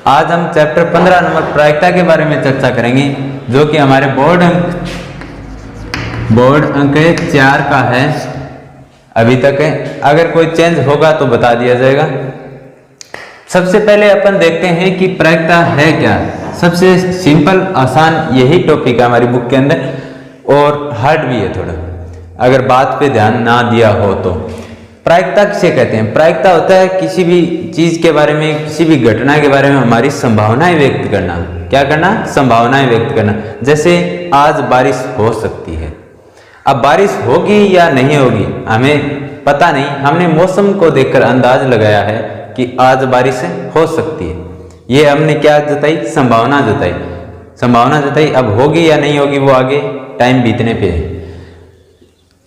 आज हम chapter 15 number प्रायिकता के बारे में चर्चा करेंगे, जो कि हमारे बोर्ड अंक 4 का है अभी तक है। अगर कोई चेंज होगा तो बता दिया जाएगा। सबसे पहले अपन देखते हैं कि प्रायिकता है क्या। सबसे सिंपल आसान यही टॉपिक है हमारी बुक के अंदर, और हार्ड भी है थोड़ा, अगर बात पे ध्यान ना दिया हो तो। प्रायिकता किसे कहते हैं? प्रायिकता होता है किसी भी चीज के बारे में, किसी भी घटना के बारे में हमारी संभावनाएं व्यक्त करना। क्या करना? संभावनाएं व्यक्त करना। जैसे आज बारिश हो सकती है। अब बारिश होगी या नहीं होगी हमें पता नहीं, हमने मौसम को देखकर अंदाज लगाया है कि आज बारिश हो सकती है। ये हमने क्या जताई? संभावना जताई। संभावना जताई। अब होगी या नहीं होगी वो आगे टाइम बीतने पे है।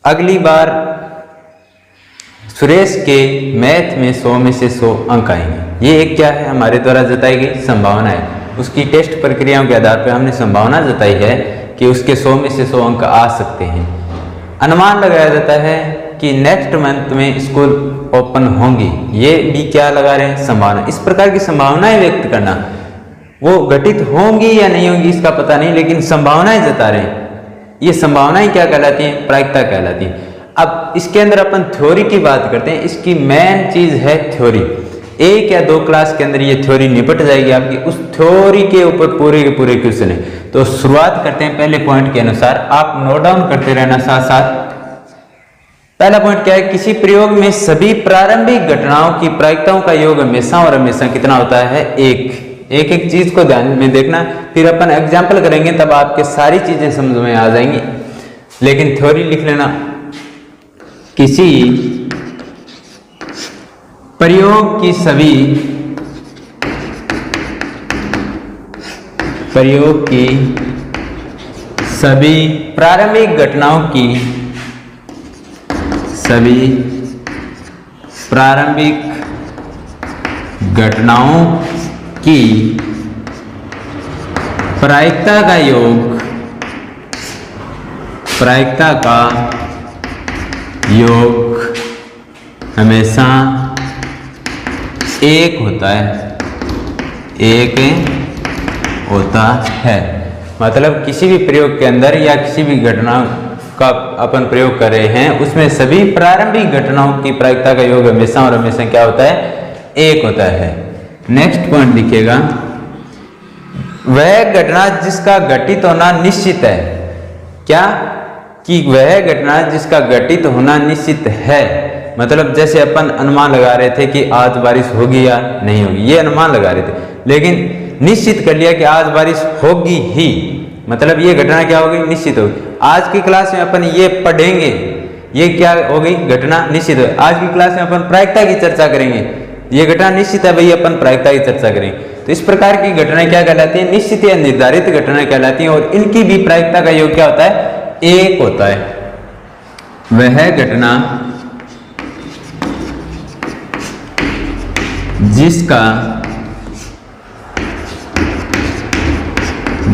अगली बार सुरेश के मैथ में 100 में से 100 अंक आएंगे। ये एक क्या है? हमारे द्वारा जताई गई संभावना है। उसकी टेस्ट प्रक्रियाओं के आधार पर हमने संभावना जताई है कि उसके 100 में से 100 अंक आ सकते हैं। अनुमान लगाया जाता है कि नेक्स्ट मंथ में स्कूल ओपन होंगी। ये भी क्या लगा रहे हैं? संभावना। इस प्रकार की संभावनाएं व्यक्त करना। वो घटित होंगी या नहीं होंगी इसका पता नहीं, लेकिन संभावनाएं जता रहे हैं। ये संभावनाएं क्या कहलाती हैं? प्रायिकता कहलाती हैं। अब इसके अंदर अपन थ्योरी की बात करते हैं। इसकी मेन चीज है थ्योरी। 1 या 2 क्लास के अंदर ये थ्योरी निपट जाएगी आपकी। उस थ्योरी के ऊपर पूरे के पूरे क्वेश्चन है। तो शुरुआत करते हैं पहले पॉइंट के अनुसार। आप नोट डाउन करते रहना साथ साथ। पहला पॉइंट क्या है? किसी प्रयोग में सभी प्रारंभिक घटनाओं की प्रायिकताओं का योग हमेशा और हमेशा कितना होता है? 1। एक चीज को ध्यान में देखना, फिर अपन एग्जाम्पल करेंगे तब आपके सारी चीजें समझ में आ जाएंगी। लेकिन थ्योरी लिख लेना। किसी प्रयोग की सभी प्रारंभिक घटनाओं की प्रायिकता का योग हमेशा 1 होता है। 1 होता है। मतलब किसी भी प्रयोग के अंदर या किसी भी घटना का अपन प्रयोग कर रहे हैं, उसमें सभी प्रारंभिक घटनाओं की प्रायिकता का योग हमेशा और हमेशा क्या होता है? 1 होता है। नेक्स्ट पॉइंट लिखिएगा। वह घटना जिसका घटित होना निश्चित है। क्या? कि वह घटना जिसका घटित होना निश्चित है। मतलब जैसे अपन अनुमान लगा रहे थे कि आज बारिश होगी या नहीं होगी, ये अनुमान लगा रहे थे, लेकिन निश्चित कर लिया कि आज बारिश होगी ही। मतलब ये घटना क्या होगी? निश्चित होगी। आज की क्लास में अपन ये पढ़ेंगे, ये क्या हो गई? घटना निश्चित है। आज की क्लास में अपन प्रायिकता की चर्चा करेंगे, ये घटना निश्चित है भाई, अपन प्रायिकता की चर्चा करेंगे। तो इस प्रकार की घटनाएं क्या कहलाती है? निश्चित या निर्धारित घटनाएं कहलाती हैं, और इनकी भी प्रायिकता का योग क्या होता है? 1 होता है। वह घटना जिसका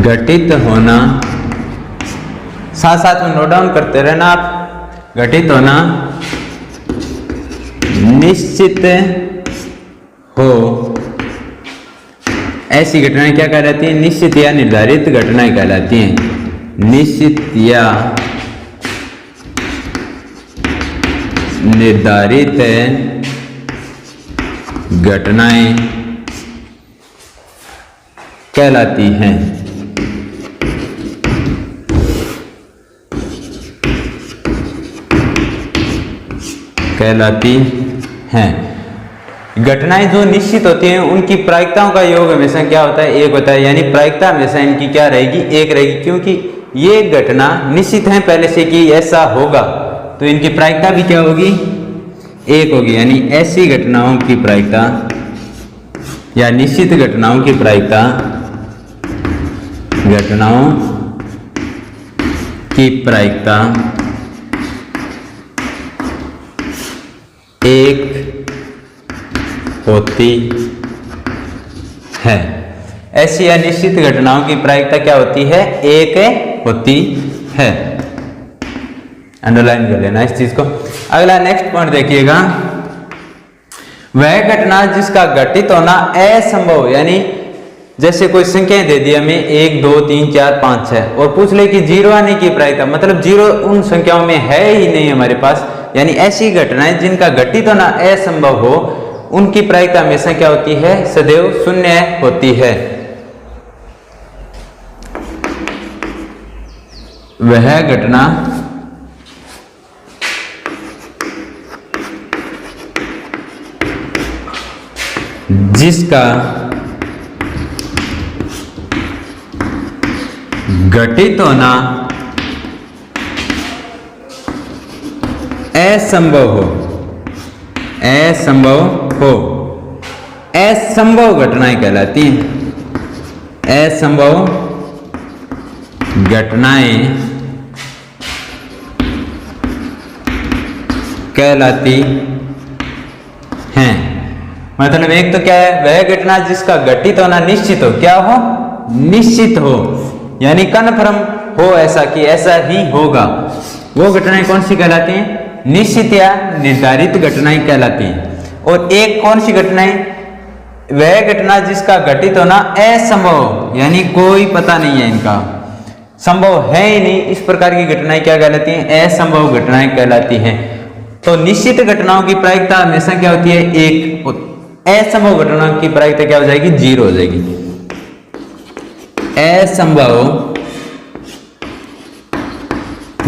घटित होना, साथ साथ में नोट डाउन करते रहना आप, घटित होना निश्चित हो, ऐसी घटनाएं क्या कहलाती हैं? निश्चित या निर्धारित घटनाएं कहलाती हैं। निश्चित या निर्धारित घटनाएं कहलाती हैं। घटनाएं जो निश्चित होती हैं उनकी प्रायिकताओं का योग हमेशा क्या होता है? 1 होता है। यानी प्रायिकता हमेशा इनकी क्या रहेगी? 1 रहेगी, क्योंकि ये घटना निश्चित है पहले से कि ऐसा होगा, तो इनकी प्रायिकता भी क्या होगी? 1 होगी। यानी ऐसी घटनाओं की प्रायिकता या निश्चित घटनाओं की प्रायिकता 1 होती है। ऐसी अनिश्चित घटनाओं की प्रायिकता क्या होती है? 1 होती है। अंडरलाइन कर लेना इस चीज को। अगला नेक्स्ट पॉइंट देखिएगा, वह घटना जिसका घटित होना असंभव, यानी जैसे कोई संख्याएं दे दी हमें 1 2 3 4 5 6 और पूछ ले कि 0 आने की प्रायिकता, मतलब 0 उन संख्याओं में है ही नहीं हमारे पास, यानी ऐसी घटनाएं जिनका घटित होना असंभव हो, उनकी प्रायिकता हमेशा क्या होती है? सदैव शून्य होती है। वह घटना जिसका घटित होना असंभव हो, असंभव घटनाएं कहलाती हैं। असंभव घटनाएं कहलाती हैं। मतलब एक तो क्या है? वह घटना जिसका घटित होना निश्चित हो, क्या हो? निश्चित हो, यानी कन्फर्म हो ऐसा कि ऐसा ही होगा। वो घटनाएं कौन सी कहलाती हैं? निश्चित या निर्धारित घटनाएं कहलाती हैं। और एक कौन सी घटनाएं? वह घटना जिसका घटित होना असंभव, यानी कोई पता नहीं है, इनका संभव है ही नहीं, इस प्रकार की घटनाएं क्या कहलाती हैं? असंभव घटनाएं कहलाती हैं। तो निश्चित घटनाओं की प्रायिकता हमेशा क्या होती है? 1। असंभव घटनाओं की प्रायिकता क्या हो जाएगी? 0 हो जाएगी। असंभव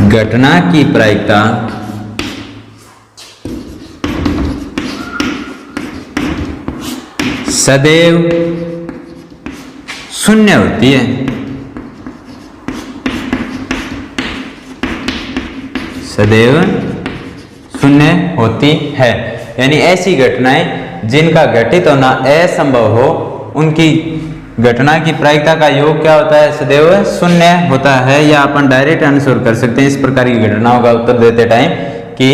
घटना की प्रायिकता सदैव शून्य होती है। सदैव शून्य होती है, यानी ऐसी घटनाएं जिनका घटित होना असंभव हो, उनकी घटना की प्रायिकता का योग क्या होता है? सदैव शून्य होता है। या अपन डायरेक्ट आंसर कर सकते हैं इस प्रकार की घटनाओं का उत्तर देते टाइम कि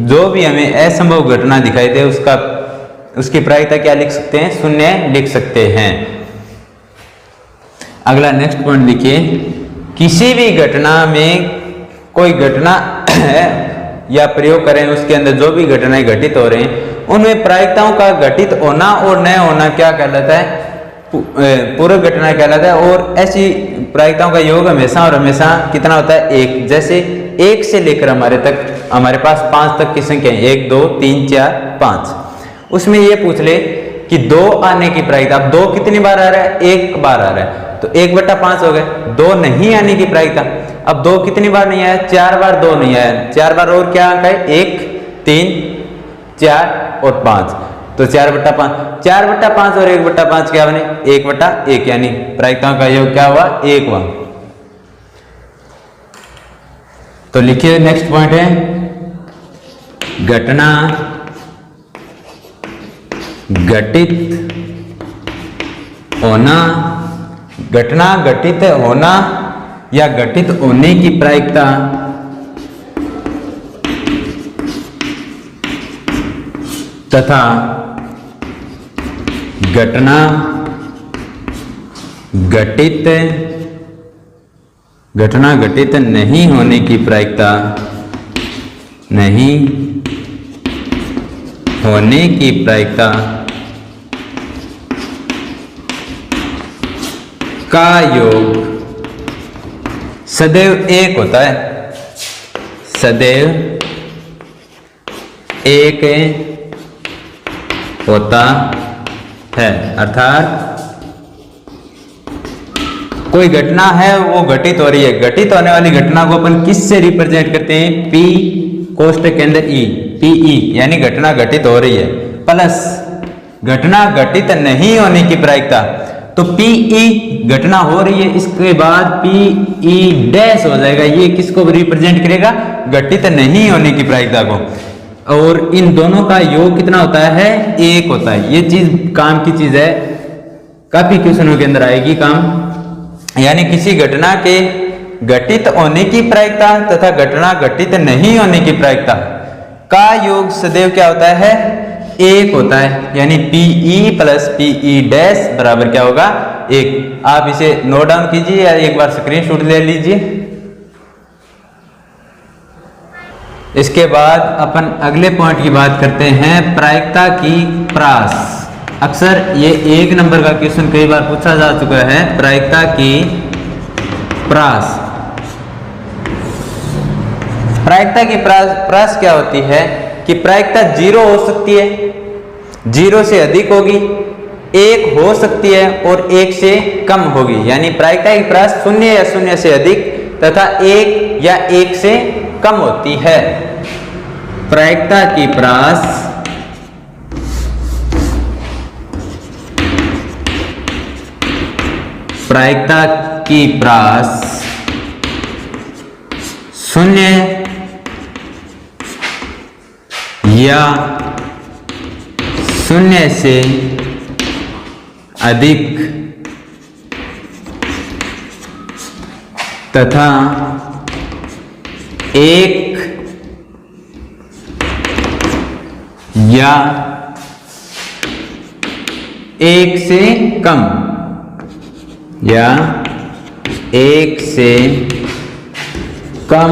जो भी हमें असंभव घटना दिखाई दे उसकी प्रायिकता क्या लिख सकते हैं? शून्य लिख सकते हैं। अगला नेक्स्ट पॉइंट लिखिए, किसी भी घटना में कोई घटना या प्रयोग करें, उसके अंदर जो भी घटनाएं घटित हो रहे हैं उनमें प्रायिकताओं का घटित होना और न होना क्या कहलाता है? पूरक घटना कहलाता है। और ऐसी प्रायिकताओं का योग हमेशा और हमेशा कितना होता है? 1। जैसे 1 से लेकर हमारे पास 5 तक की संख्या है, 1 2 3 4 5। उसमें ये पूछ ले कि 2 आने की प्रायिकता, अब 2 कितनी बार आ रहा है? 1 बार आ रहा है, तो 1/5 हो गए। 2 नहीं आने की प्रायिकता, अब 2 कितनी बार नहीं आया? 4 बार 2 नहीं आया, 4 बार और क्या अंक है? 1 3 4 और 5, तो 4/5। 4/5 और 1/5 क्या बने? 1/1, यानी प्रायिकताओं का योग क्या हुआ? 1 हुआ। तो लिखिए नेक्स्ट पॉइंट है, घटना घटित होना, घटना घटित होना या घटित होने की प्रायिकता तथा घटना घटित नहीं होने की प्रायिकता, नहीं होने की प्रायिकता का योग सदैव 1 होता है। सदैव 1 होता है, अर्थात कोई घटना है वो घटित हो रही है, घटित होने वाली घटना को अपन किससे रिप्रेजेंट करते हैं? P कोष्ठक के अंदर E, PE, यानी घटना घटित हो रही है, प्लस घटना घटित नहीं होने की प्रायिकता, तो PE घटना हो रही है, इसके बाद PE डैश हो जाएगा। ये किसको रिप्रेजेंट करेगा? घटित नहीं होने की प्रायिकता को। और इन दोनों का योग कितना होता है? 1 होता है। ये चीज काम की चीज है, काफी क्वेश्चनों के अंदर आएगी काम। यानी किसी घटना के घटित होने की प्रायिकता तथा घटना घटित नहीं होने की प्रायिकता का योग सदैव क्या होता है? 1 होता है। यानी PE प्लस PE डैश बराबर क्या होगा? 1। आप इसे नोट डाउन कीजिए या एक बार स्क्रीनशॉट ले लीजिए। इसके बाद अपन अगले पॉइंट की बात करते हैं, प्रायिकता की प्रास। अक्सर ये 1 नंबर का क्वेश्चन कई बार पूछा जा चुका है। प्रायिकता की प्रास, प्रायिकता की प्रास क्या होती है कि प्रायिकता 0 हो सकती है, 0 से अधिक होगी, 1 हो सकती है और 1 से कम होगी। यानी प्रायिकता की प्रास 0 या 0 से अधिक तथा 1 या 1 से कम होती है। प्रायिकता की प्रास प्रायिकता की प्रास 0 या 0 से अधिक तथा 1 या 1 से कम, या 1 से कम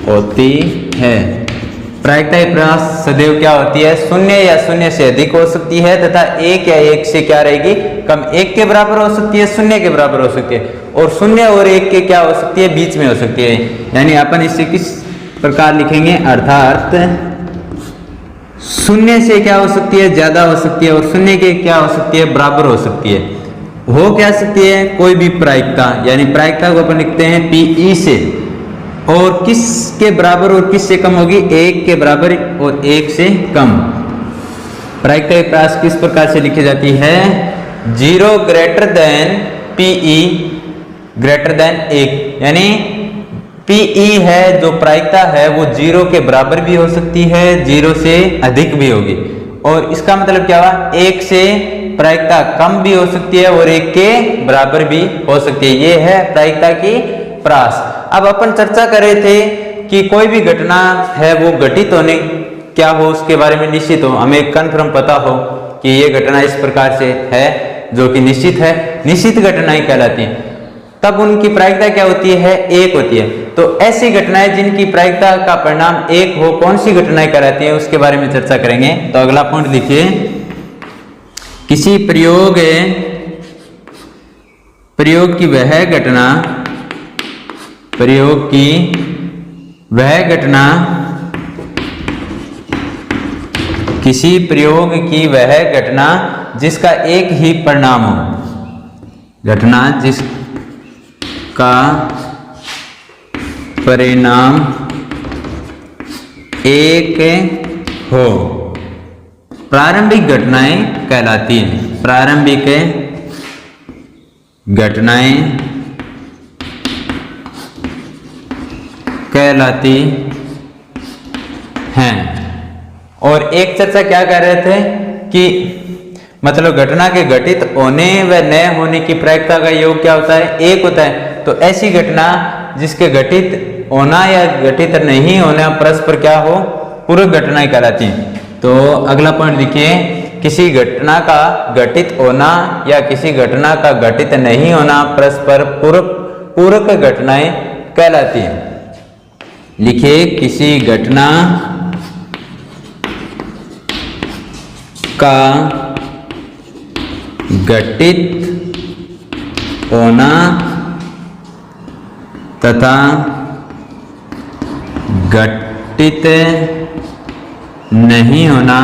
होती है। प्रायिकता की प्रास सदैव क्या होती है, 0 या 0 से अधिक हो सकती है तथा 1 या 1 से क्या रहेगी, कम। 1 के बराबर हो सकती है, 0 के बराबर हो सकती है, और 0 और 1 के क्या हो सकती है, बीच में हो सकती है। यानी अपन इसे किस प्रकार लिखेंगे, अर्थात 0 से क्या हो सकती है, ज्यादा हो सकती है, और 0 के क्या हो सकती है, बराबर हो सकती है। हो क्या सकती है, कोई भी प्रायिकता, यानी प्रायिकता को अपन लिखते हैं PE से, और किस के बराबर और किस से कम होगी, 1 के बराबर और 1 से कम। प्रायिकता की प्रास किस प्रकार से लिखी जाती है, 0 greater than PE greater than 1, यानी PE है जो प्रायिकता है वो 0 के बराबर भी हो सकती है, 0 से अधिक भी होगी। और इसका मतलब क्या हुआ, 1 से प्रायिकता कम भी हो सकती है और 1 के बराबर भी हो सकती है। ये है प्रायिकता की प्रास। अब अपन चर्चा कर रहे थे कि कोई भी घटना है वो घटित होने क्या हो, उसके बारे में निश्चित हो, हमें कन्फर्म पता हो कि ये घटना इस प्रकार से है जो कि निश्चित है, निश्चित घटनाएं कहलाती हैं। तब उनकी प्रायिकता क्या होती है, 1 होती है। तो ऐसी घटनाएं जिनकी प्रायिकता का परिणाम 1 हो, कौन सी घटनाएं कहलाती हैं, उसके बारे में चर्चा करेंगे। तो अगला पॉइंट लिखिए, किसी प्रयोग की वह घटना, प्रयोग की वह घटना, किसी प्रयोग की वह घटना जिसका एक ही परिणाम हो, घटना जिसका परिणाम एक हो, प्रारंभिक घटनाएं कहलाती हैं। प्रारंभिक घटनाएं कहलाती हैं। और एक चर्चा क्या कर रहे थे कि मतलब घटना के घटित होने व न होने की प्रायिकता का योग क्या होता है, 1 होता है। तो ऐसी घटना जिसके घटित होना या घटित नहीं होना परस्पर क्या हो, पूरक घटनाएं कहलाती हैं। तो अगला पॉइंट लिखिए, किसी घटना का घटित होना या किसी घटना का घटित नहीं होना परस्पर पूरक घटनाएं कहलाती हैं। लिखिए, किसी घटना का घटित होना तथा घटित नहीं होना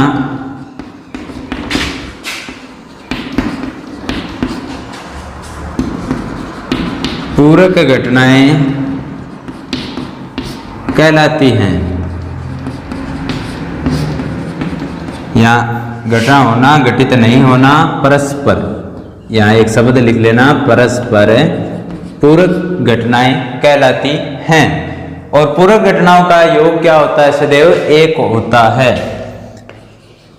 पूरक घटनाएं कहलाती हैं। या घटना होना, घटित नहीं होना, परस्पर, यहाँ एक शब्द लिख लेना, परस्पर पूरक घटनाएं कहलाती हैं। और पूरक घटनाओं का योग क्या होता है, सदैव 1 होता है।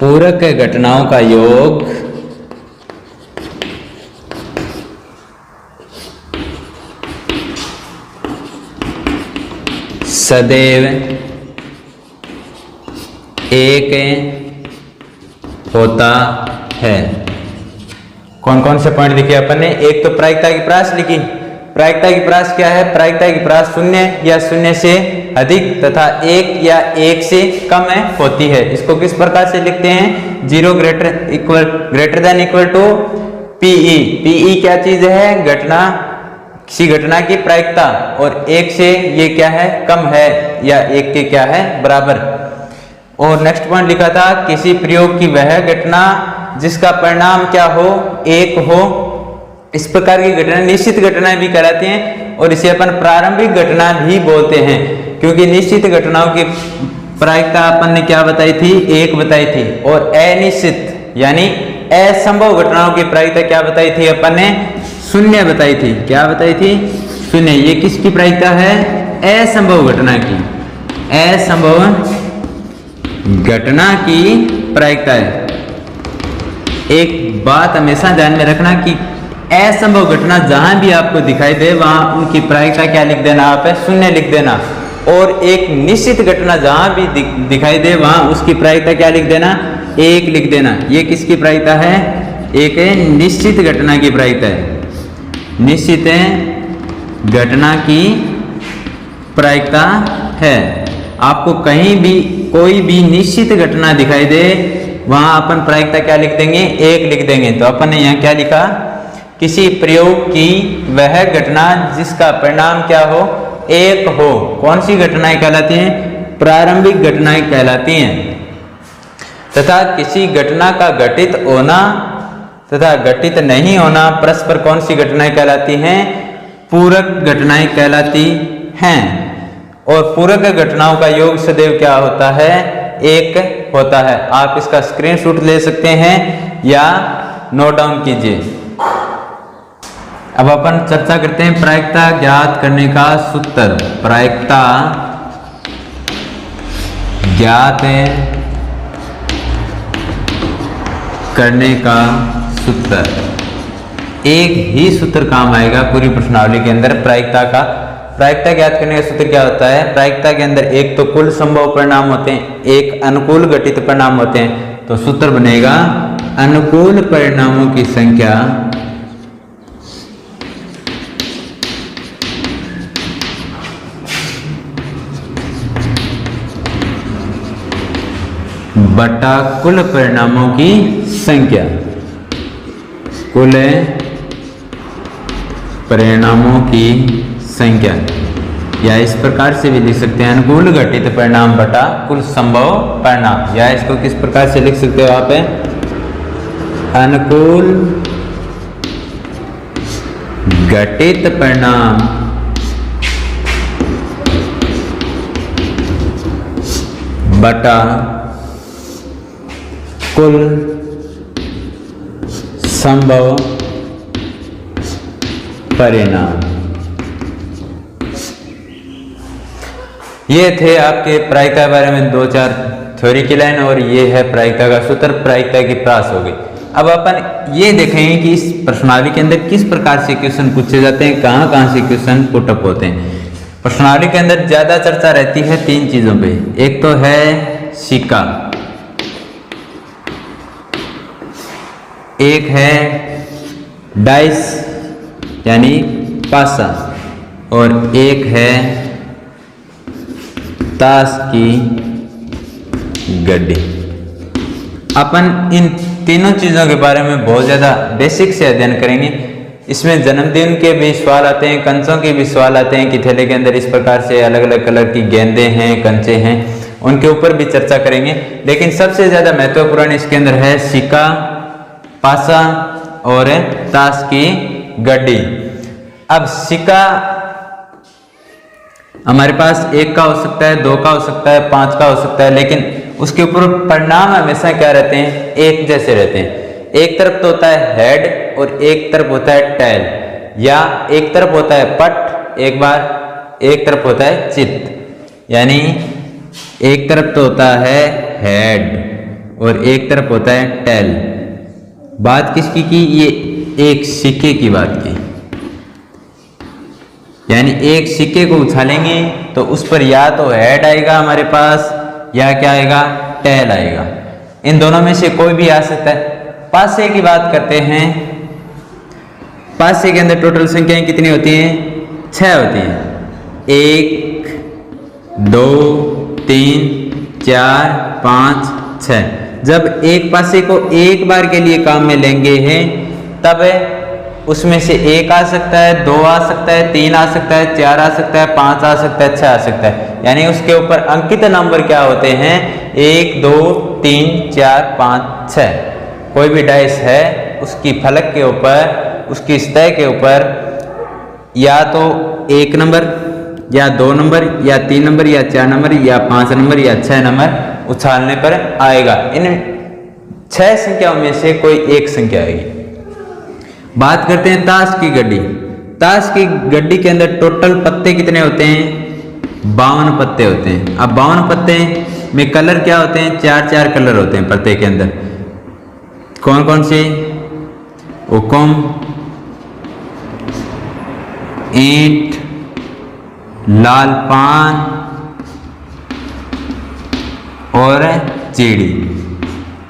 पूरक घटनाओं का योग सदैव 1 होता है। कौन कौन से पॉइंट लिखे अपन ने, एक तो प्रायिकता की प्रास लिखी। प्रायिकता की प्रास क्या है, प्रायिकता की प्रास 0 या 0 से अधिक तथा 1 या 1 से कम होती है। इसको किस प्रकार से लिखते हैं, greater than equal to PE. PE क्या चीज है? घटना, किसी घटना की प्रायिकता, और एक से ये क्या है? कम है, या एक के क्या है? बराबर। और नेक्स्ट पॉइंट लिखा था किसी प्रयोग की वह घटना जिसका परिणाम क्या हो? एक हो। इस प्रकार की घटना निश्चित घटनाएं भी कहलाती हैं, और इसे अपन प्रारंभिक घटना भी बोलते हैं, क्योंकि निश्चित घटनाओं की प्रायिकता अपन ने क्या बताई थी? एक बताई थी। और अनिश्चित यानी असंभव घटनाओं की प्रायिकता क्या बताई थी अपन ने? शून्य बताई थी। क्या बताई थी? शून्य। ये किसकी प्रायिकता है? असंभव घटना की। असंभव घटना की प्रायिकता है। एक बात हमेशा ध्यान में रखना कि असंभव घटना जहां भी आपको दिखाई दे वहां उनकी प्रायिकता क्या लिख देना? आप शून्य लिख देना। और एक निश्चित घटना जहां भी दिखाई दे वहां उसकी प्रायिकता क्या लिख देना? एक लिख देना। ये किसकी प्रायिकता है? एक निश्चित घटना की प्रायिकता है। निश्चित घटना की प्रायिकता है। आपको कहीं भी कोई भी निश्चित घटना दिखाई दे वहां अपन प्रायिकता क्या लिख देंगे? एक लिख देंगे। तो अपन ने यहाँ क्या लिखा? किसी प्रयोग की वह घटना जिसका परिणाम क्या हो? एक हो। कौन सी घटनाएं कहलाती हैं? प्रारंभिक घटनाएं कहलाती हैं। तथा किसी घटना का घटित होना तथा घटित नहीं होना परस्पर कौन सी घटनाएं कहलाती हैं? पूरक घटनाएं कहलाती हैं। और पूरक घटनाओं का योग सदैव क्या होता है? एक होता है। आप इसका स्क्रीनशॉट ले सकते हैं या नोट डाउन कीजिए। अब अपन चर्चा करते हैं प्रायिकता ज्ञात करने का सूत्र। प्रायिकता ज्ञात करने का सूत्र। एक ही सूत्र काम आएगा पूरी प्रश्नावली के अंदर प्रायिकता का। प्रायिकता ज्ञात करने का सूत्र क्या होता है? प्रायिकता के अंदर एक तो कुल संभव परिणाम होते हैं, एक अनुकूल घटित परिणाम होते हैं। तो सूत्र बनेगा अनुकूल परिणामों की संख्या बटा कुल परिणामों की संख्या। कुल परिणामों की संख्या, या इस प्रकार से भी लिख सकते हैं अनुकूल घटित परिणाम बटा कुल संभव परिणाम। या इसको किस प्रकार से लिख सकते हो आप? अनुकूल घटित परिणाम बटा कुल संभव परिणाम। ये थे आपके प्रायिकता के बारे में 2-4 थ्योरी की लाइन, और ये है प्रायिकता का सूत्र। प्रायिकता की प्रास हो गई। अब अपन ये देखेंगे कि इस प्रश्नावली के अंदर किस प्रकार से क्वेश्चन पूछे जाते हैं, कहाँ कहाँ से क्वेश्चन पुटअप होते हैं। प्रश्नावली के अंदर ज्यादा चर्चा रहती है 3 चीजों पे। एक तो है सिक्का, एक है डाइस यानी पासा, और एक है ताश की गड्डी। अपन इन तीनों चीजों के बारे में बहुत ज्यादा बेसिक से अध्ययन करेंगे। इसमें जन्मदिन के भी सवाल आते हैं, कंचों के भी सवाल आते हैं कि थैले के अंदर इस प्रकार से अलग अलग कलर की गेंदें हैं, कंचे हैं, उनके ऊपर भी चर्चा करेंगे। लेकिन सबसे ज्यादा महत्वपूर्ण इसके अंदर है सिक्का, पासा और ताश की गड्डी। अब सिक्का हमारे पास 1 का हो सकता है, 2 का हो सकता है, 5 का हो सकता है, लेकिन उसके ऊपर परिणाम हमेशा क्या रहते हैं? एक जैसे रहते हैं। एक तरफ तो होता है हेड और एक तरफ होता है टेल, या एक तरफ होता है पट, एक तरफ होता है चित। यानी एक तरफ तो होता है हेड और एक तरफ होता है टेल। बात किसकी की? ये एक सिक्के की बात की। यानी एक सिक्के को उछालेंगे तो उस पर या तो हेड आएगा हमारे पास, या क्या आएगा? टेल आएगा। इन दोनों में से कोई भी आ सकता है। पासे की बात करते हैं। पासे के अंदर टोटल संख्याएं कितनी होती हैं? 6 होती हैं। 1, 2, 3, 4, 5, 6। जब एक पासे को एक बार के लिए काम में लेंगे हैं तब उसमें से 1 आ सकता है, 2 आ सकता है, 3 आ सकता है, 4 आ सकता है, 5 आ सकता है, 6 आ सकता है। यानी उसके ऊपर अंकित नंबर क्या होते हैं? 1, 2, 3, 4, 5, 6। कोई भी डाइस है उसकी फलक के ऊपर, उसकी सतह के ऊपर या तो 1 नंबर या 2 नंबर या 3 नंबर या 4 नंबर या 5 नंबर या 6 नंबर उछालने पर आएगा। इन 6 संख्याओं में से कोई एक संख्या आएगी। बात करते हैं ताश की गड्डी। ताश की गड्डी के अंदर टोटल पत्ते कितने होते हैं? 52 पत्ते होते हैं। अब 52 पत्ते में कलर क्या होते हैं? 4 कलर होते हैं पत्ते के अंदर। कौन कौन से? हुक्म, ईंट, लाल पान और चीड़ी।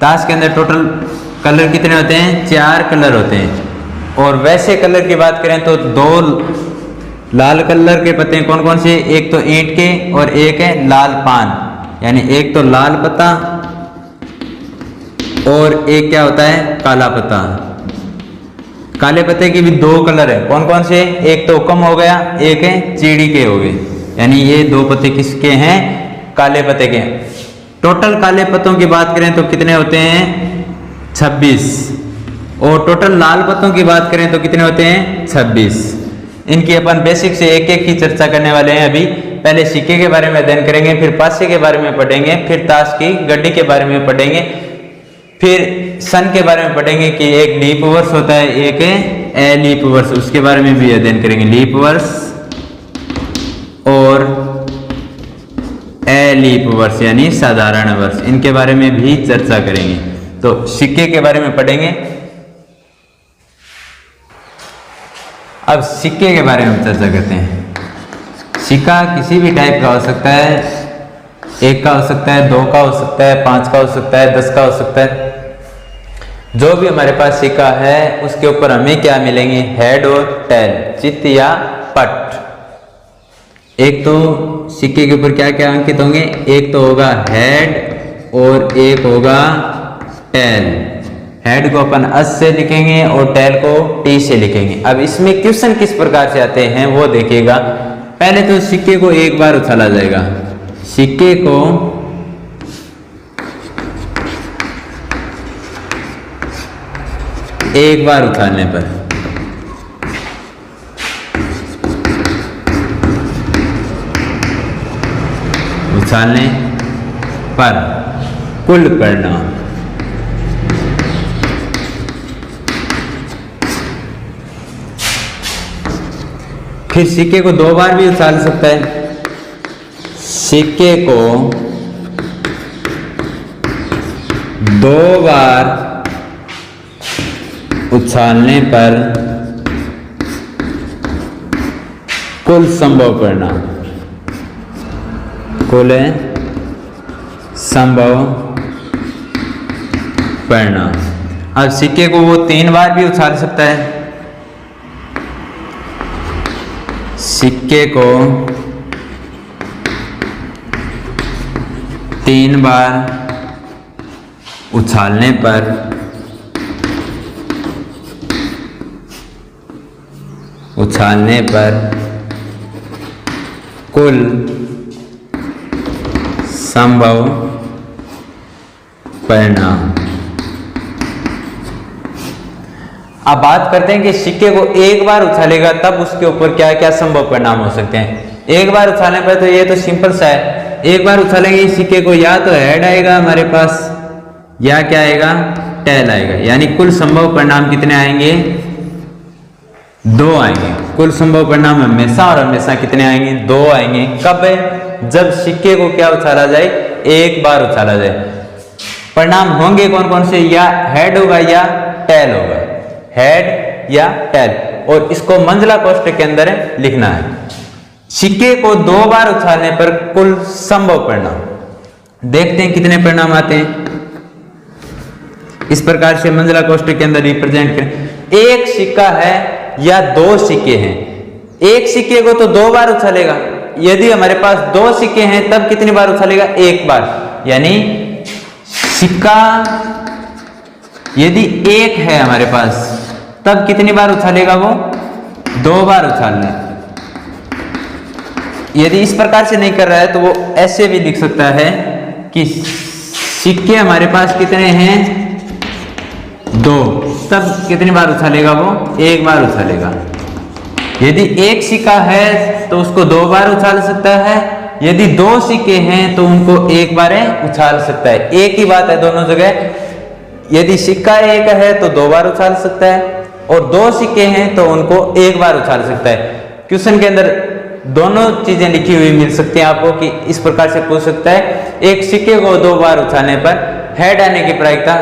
ताश के अंदर टोटल कलर कितने होते हैं? 4 कलर होते हैं। और वैसे कलर की बात करें तो 2 लाल कलर के पत्ते कौन कौन से? एक तो ईंट के और एक है लाल पान। यानी एक तो लाल पत्ता और एक क्या होता है? काला पत्ता। काले पत्ते की भी 2 कलर है। कौन कौन से? एक तो हुक्म हो गया, एक है चीड़ी के हो गए। यानी ये 2 पत्ते किसके हैं? काले पत्ते के। टोटल काले पत्तों की बात करें तो कितने होते हैं? 26। और टोटल लाल पत्तों की बात करें तो कितने होते हैं? 26। इनकी अपन बेसिक से एक एक की चर्चा करने वाले हैं। अभी पहले सिक्के के बारे में अध्ययन करेंगे, फिर पासे के बारे में पढ़ेंगे, फिर ताश की गड्डी के बारे में पढ़ेंगे, फिर सन के बारे में पढ़ेंगे कि एक लीप वर्ष होता है, एक है ए लीप वर्ष, उसके बारे में भी अध्ययन करेंगे। लीप वर्ष और ए लीप वर्ष यानी साधारण वर्ष, इनके बारे में भी चर्चा करेंगे। तो सिक्के के बारे में पढ़ेंगे। अब सिक्के के बारे में चर्चा करते हैं। सिक्का किसी भी टाइप का हो सकता है, 1 का हो सकता है, 2 का हो सकता है, 5 का हो सकता है, 10 का हो सकता है। जो भी हमारे पास सिक्का है उसके ऊपर हमें क्या मिलेंगे? हेड और टेल, चित्त या पट। एक तो सिक्के के ऊपर क्या क्या अंकित होंगे? एक तो होगा हेड और एक होगा टेल। हेड को अपन अस से लिखेंगे और टेल को टी से लिखेंगे। अब इसमें क्वेश्चन किस प्रकार से आते हैं वो देखिएगा। पहले तो सिक्के को एक बार उछाला जाएगा। सिक्के को एक बार उछालने पर कुल परिणाम फिर सिक्के को 2 बार भी उछाल सकता है। सिक्के को 2 बार उछालने पर कुल संभव परिणाम, कुल संभव परिणाम। अब सिक्के को वो 3 बार भी उछाल सकता है। सिक्के को 3 बार उछालने पर कुल संभव परिणाम। अब बात करते हैं कि सिक्के को एक बार उछालेगा तब उसके ऊपर क्या क्या संभव परिणाम हो सकते हैं। एक बार उछालने पर तो ये तो सिंपल सा है। एक बार उछालेंगे सिक्के को या तो हेड आएगा हमारे पास या क्या आएगा? टेल आएगा। यानी कुल संभव परिणाम कितने आएंगे? 2 आएंगे। कुल संभव परिणाम हमेशा और हमेशा कितने आएंगे? 2 आएंगे। कब? जब सिक्के को क्या उछाला जाए? एक बार उछाला जाए। परिणाम होंगे कौन कौन से? या हेड होगा या टेल होगा। हेड या टेल। और इसको मंझला कोष्ठक के अंदर लिखना है। सिक्के को 2 बार उछालने पर कुल संभव परिणाम। देखते हैं कितने परिणाम आते हैं। इस प्रकार से मंझला कोष्ठक के अंदर रिप्रेजेंट करें। एक सिक्का है या 2 सिक्के हैं। एक सिक्के को तो 2 बार उछालेगा। यदि हमारे पास 2 सिक्के हैं तब कितनी बार उछालेगा? 1 बार। यानी सिक्का यदि एक है हमारे पास तब कितनी बार उछालेगा वो? 2 बार उछालना है। यदि इस प्रकार से नहीं कर रहा है तो वो ऐसे भी लिख सकता है कि सिक्के हमारे पास कितने हैं? 2, तब कितनी बार उछालेगा वो? 1 बार उछालेगा। यदि एक सिक्का है तो उसको 2 बार उछाल सकता है, यदि 2 सिक्के हैं तो उनको 1 बार उछाल सकता है। एक ही बात है दोनों जगह। यदि सिक्का एक है तो 2 बार उछाल सकता है और 2 सिक्के हैं तो उनको 1 बार उछाल सकता है। क्वेश्चन के अंदर दोनों चीजें लिखी हुई मिल सकती हैं आपको कि इस प्रकार से पूछ सकता है, एक सिक्के को 2 बार उछालने पर हेड आने की प्रायिकता,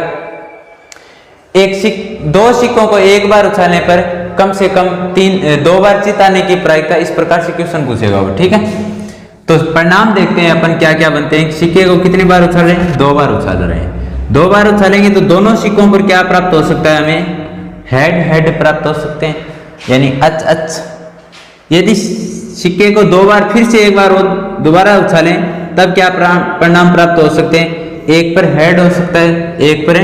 2 सिक्कों को 1 बार उछालने पर कम से कम 2 बार चित आने की प्रायिकता। इस प्रकार से क्वेश्चन पूछेगा वो, ठीक है। तो परिणाम देखते हैं अपन क्या क्या बनते हैं। सिक्के को कितनी बार उछाल रहे हैं? 2 बार उछाल रहे हैं। 2 बार उछालेंगे तो दोनों सिक्कों पर क्या प्राप्त हो सकता है? हमें हेड हेड प्राप्त हो सकते हैं, यानी अच अच। यदि सिक्के को 2 बार फिर से 1 बार दोबारा उछालें तब क्या परिणाम प्राप्त हो सकते हैं? एक पर हेड हो सकता है, एक पर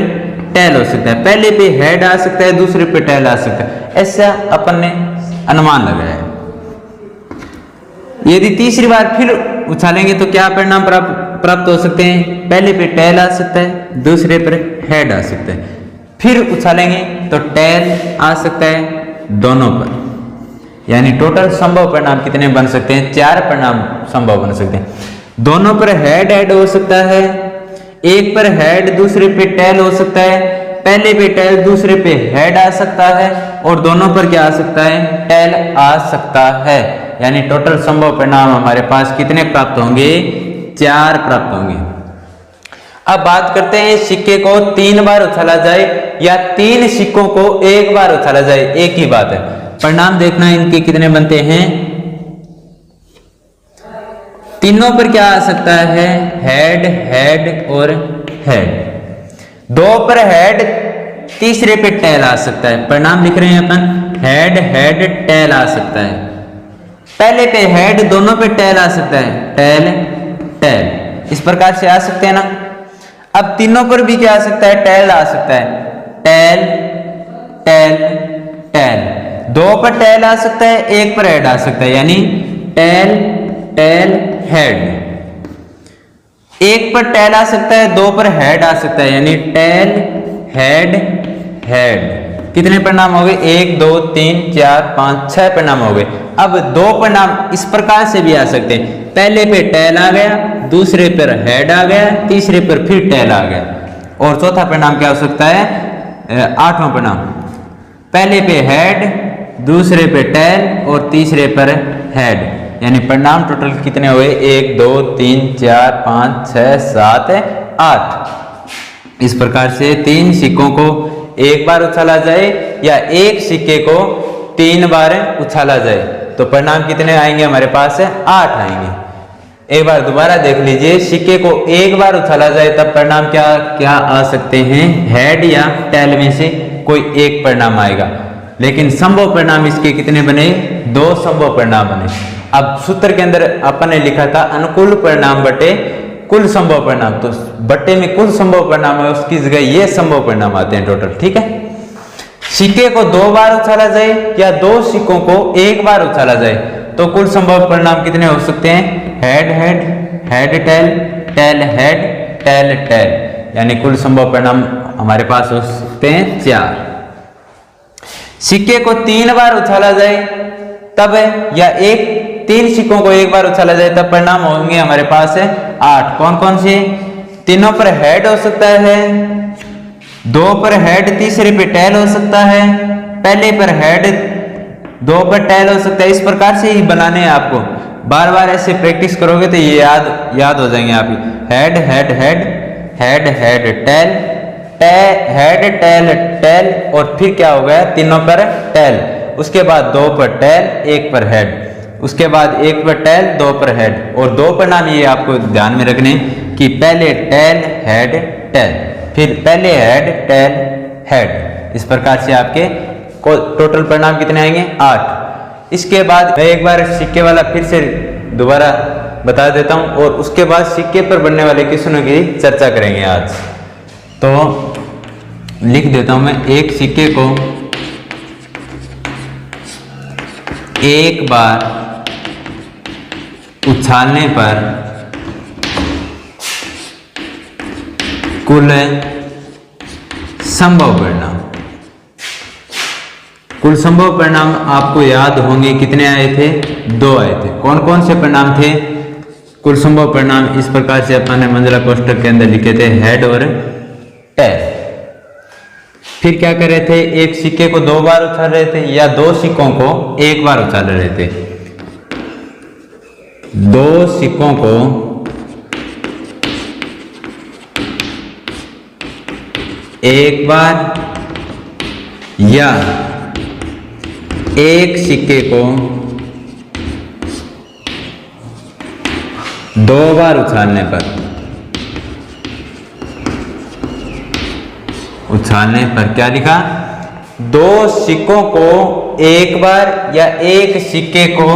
टेल हो सकता है। पहले पे हेड आ सकता है, दूसरे पे टेल आ सकता है। ऐसा अपन ने अनुमान लगाया है। यदि तीसरी बार फिर उछालेंगे तो क्या परिणाम प्राप्त हो सकते हैं? पहले पे टेल आ सकता है, दूसरे पर हेड आ सकता है। फिर उछालेंगे तो टेल आ सकता है दोनों पर, यानी टोटल संभव परिणाम कितने बन सकते हैं? 4 परिणाम संभव बन सकते हैं। दोनों पर हेड हेड हो सकता है, एक पर हेड दूसरे पे टेल हो सकता है, पहले पे टेल दूसरे पे हेड आ सकता है और दोनों पर क्या आ सकता है? टेल आ सकता है। यानी टोटल संभव परिणाम हमारे पास कितने प्राप्त होंगे? 4 प्राप्त होंगे। अब बात करते हैं सिक्के को 3 बार उछाला जाए या 3 सिक्कों को 1 बार उछाला जाए, एक ही बात है। परिणाम देखना इनके कितने बनते हैं। तीनों पर क्या आ सकता है? हेड हेड और हेड। 2 पर हेड, तीसरे पे टेल आ सकता है। परिणाम लिख रहे हैं अपन, हेड हेड टेल आ सकता है। पहले पे हेड, दोनों पे टेल आ सकता है, टेल टेल। इस प्रकार से आ सकते हैं ना। अब तीनों पर भी क्या आ सकता है? टेल आ सकता है, टेल टेल टेल। 2 पर टेल आ सकता है, 1 पर हेड आ सकता है, यानी टेल टेल हेड। 1 पर टेल आ सकता है, 2 पर हेड आ सकता है, यानी टेल हेड हेड। कितने परिणाम हो गए? 1 2 3 4 5 6 परिणाम हो गए। अब 2 परिणाम इस प्रकार से भी आ सकते हैं। पहले पे टेल आ गया, दूसरे पर हेड आ गया, तीसरे पर फिर टेल आ गया। और चौथा परिणाम क्या हो सकता है? 8वां परिणाम, पहले पे हेड, दूसरे पे टेल और तीसरे पर हेड। यानी परिणाम टोटल कितने हुए? 1 2 3 4 5 6 7 8। इस प्रकार से 3 सिक्कों को 1 बार उछाला जाए या एक सिक्के को 3 बार उछाला जाए तो परिणाम कितने आएंगे हमारे पास? 8 आएंगे। एक बार दोबारा देख लीजिए, सिक्के को 1 बार उछाला जाए तब परिणाम क्या क्या आ सकते हैं? हेड या टेल में से कोई एक परिणाम आएगा। लेकिन संभव परिणाम इसके कितने बने? 2 संभव परिणाम बने। अब सूत्र के अंदर अपन ने लिखा था अनुकूल परिणाम बटे कुल संभव परिणाम, तो बट्टे में कुल संभव परिणाम है, उसकी जगह ये संभव परिणाम आते हैं टोटल, ठीक है। सिक्के को 2 बार उछाला जाए या 2 सिक्कों को 1 बार उछाला जाए तो कुल संभव परिणाम कितने हो सकते हैं? Head head head tail tail head tail tail. यानी कुल संभव परिणाम हमारे पास हो सकते हैं 4। सिक्के को 3 बार उछाला जाए तब, या 3 सिक्कों को 1 बार उछाला जाए तब परिणाम होंगे हमारे पास 8। कौन कौन से? तीनों पर हेड हो सकता है, 2 पर हेड, तीसरे पे टेल हो सकता है, पहले पर हेड, 2 पर टेल हो सकता है। इस प्रकार से ही बनाने हैं आपको। बार बार ऐसे प्रैक्टिस करोगे तो ये याद हो जाएंगे आप। Head head head head head tail head tail tail और फिर क्या हो गया? तीनों पर टेल, उसके बाद 2 पर टेल, 1 पर हेड, उसके बाद 1 पर टेल, 2 पर हेड। और 2 परिणाम ये आपको ध्यान में रखने कि पहले टेल हेड टेल, फिर पहले हेड टेल हेड। इस प्रकार से आपके टोटल परिणाम कितने आएंगे? 8। इसके बाद मैं एक बार सिक्के वाला फिर से दोबारा बता देता हूं और उसके बाद सिक्के पर बनने वाले क्वेश्चनों की चर्चा करेंगे आज। तो लिख देता हूं मैं, एक सिक्के को एक बार उछालने पर कुल संभव परिणाम, कुल संभव परिणाम आपको याद होंगे कितने आए थे? 2 आए थे। कौन कौन से परिणाम थे? कुल संभव परिणाम इस प्रकार से अपन ने मंजिला कोष्ठक के अंदर लिखे थे, हेड और टेल। फिर क्या कर रहे थे? एक सिक्के को 2 बार उछाल रहे थे या 2 सिक्कों को 1 बार उछाल रहे थे। 2 सिक्कों को एक बार या एक सिक्के को 2 बार उछालने पर, क्या लिखा? 2 सिक्कों को एक बार या एक सिक्के को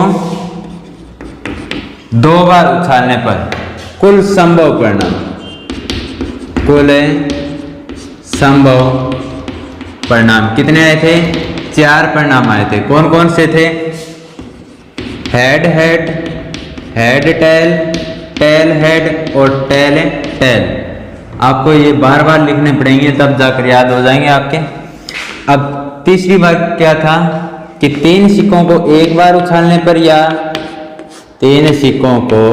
2 बार उछालने पर कुल संभव परिणाम, कुल संभव परिणाम कितने आए थे? 4 परिणाम आए थे। कौन कौन से थे? Head head, head tail, tail head और टेल टेल। आपको ये बार बार लिखने पड़ेंगे तब जाकर याद हो जाएंगे आपके। अब तीसरी बात क्या था कि 3 सिक्कों को एक बार उछालने पर या 3 सिक्कों को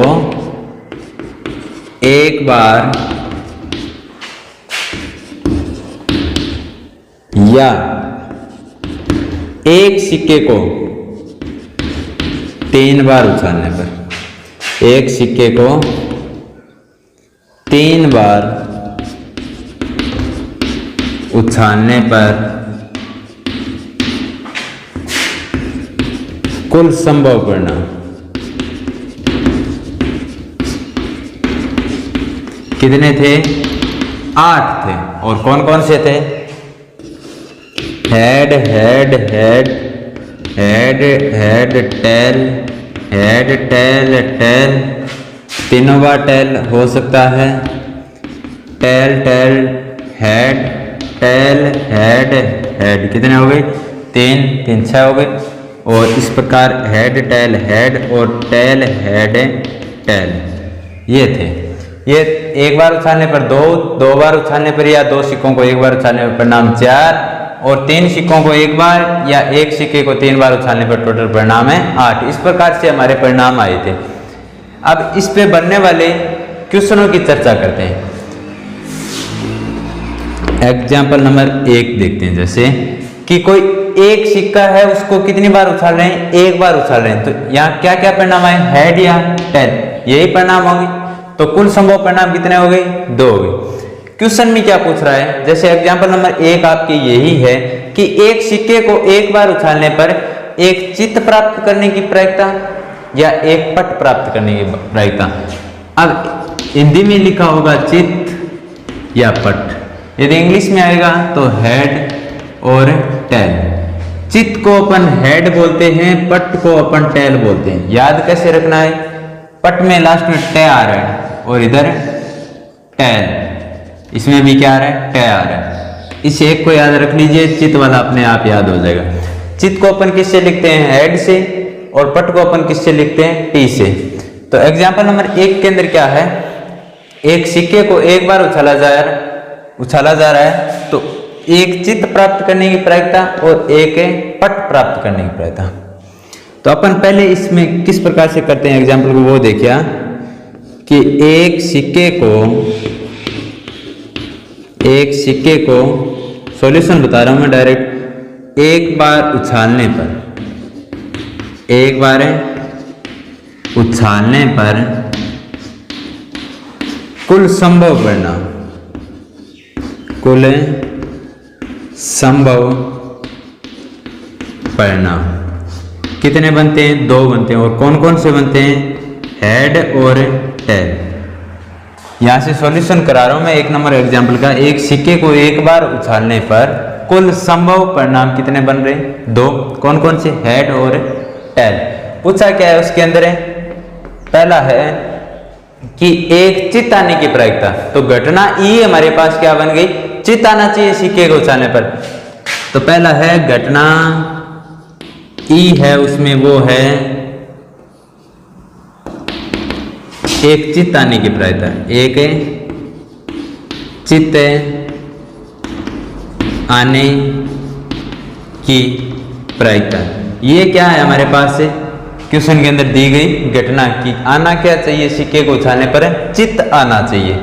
एक बार या एक सिक्के को 3 बार उछालने पर, एक सिक्के को 3 बार उछालने पर कुल संभव परिणाम कितने थे? 8 थे। और कौन कौन से थे? Head head head, head head tail, head tail tail, 3 बार टेल हो सकता है, tail tail head, tail head head. कितने हो गए? 3 3 6 हो गए। और इस प्रकार हेड टेल हेड और टेल हेड टेल ये थे। ये एक बार उछालने पर 2, 2 बार उछालने पर या 2 सिक्कों को एक बार उछालने पर परिणाम 4, और 3 सिक्कों को एक बार या एक सिक्के को 3 बार उछालने पर टोटल परिणाम है 8। इस प्रकार से हमारे परिणाम आए थे। अब इस पे बनने वाले क्वेश्चनों की चर्चा करते हैं। एग्जाम्पल नंबर 1 देखते हैं। जैसे कि कोई एक सिक्का है, उसको कितनी बार उछाल रहे हैं? एक बार उछाल रहे हैं। तो यहाँ क्या क्या परिणाम आए? हेड या टेल, यही परिणाम होंगे। तो कुल संभव परिणाम कितने हो गए? 2 हो गए। क्वेश्चन में क्या पूछ रहा है? जैसे एग्जाम्पल नंबर 1 आपके यही है कि एक सिक्के को एक बार उछालने पर एक चित्त प्राप्त करने की प्रायिकता या एक पट प्राप्त करने की प्रायिकता। अब हिंदी में लिखा होगा चित्त या पट, यदि इंग्लिश में आएगा तो हेड और टेल। चित्त को अपन हेड बोलते हैं, पट को अपन टेल बोलते हैं। याद कैसे रखना है? पट में लास्ट में टे आ रहा है और इधर टेल, इसमें भी क्या आ रहा है? टे आ रहा है। इस एक को याद रख लीजिए, चित्त वाला अपने आप याद हो जाएगा। चित्त को अपन किससे लिखते हैं? हेड से, और पट को अपन किससे लिखते हैं? टी से। तो एग्जाम्पल नंबर 1 के अंदर क्या है? एक सिक्के को एक बार उछाला जा रहा है, तो एक चित्त प्राप्त करने की प्रायिकता और एक पट प्राप्त करने की प्रायिकता। तो अपन पहले इसमें किस प्रकार से करते हैं एग्जाम्पल को वो देखिए कि एक सिक्के को सॉल्यूशन बता रहा हूं मैं डायरेक्ट। एक बार उछालने पर कुल संभव परिणाम कितने बनते हैं? 2 बनते हैं। और कौन कौन से बनते हैं? हेड और टेल। यहां से सॉल्यूशन करा रहा हूं मैं 1 नंबर एग्जाम्पल का। एक सिक्के को एक बार उछालने पर कुल संभव परिणाम कितने बन रहे? 2। कौन कौन से? हेड और टेल। पूछा क्या है उसके अंदर है? पहला है कि एक चित्त आने की प्रायिकता, तो घटना ई हमारे पास क्या बन गई, चित्त आना चाहिए सिक्के को उछालने पर। तो पहला है घटना ई है, उसमें वो है एक चित्त आने की प्रायिकता, एक चित्त आने की प्रायिकता। ये क्या है हमारे पास से क्वेश्चन के अंदर दी गई घटना की आना क्या चाहिए, सिक्के को उछालने पर चित्त आना चाहिए।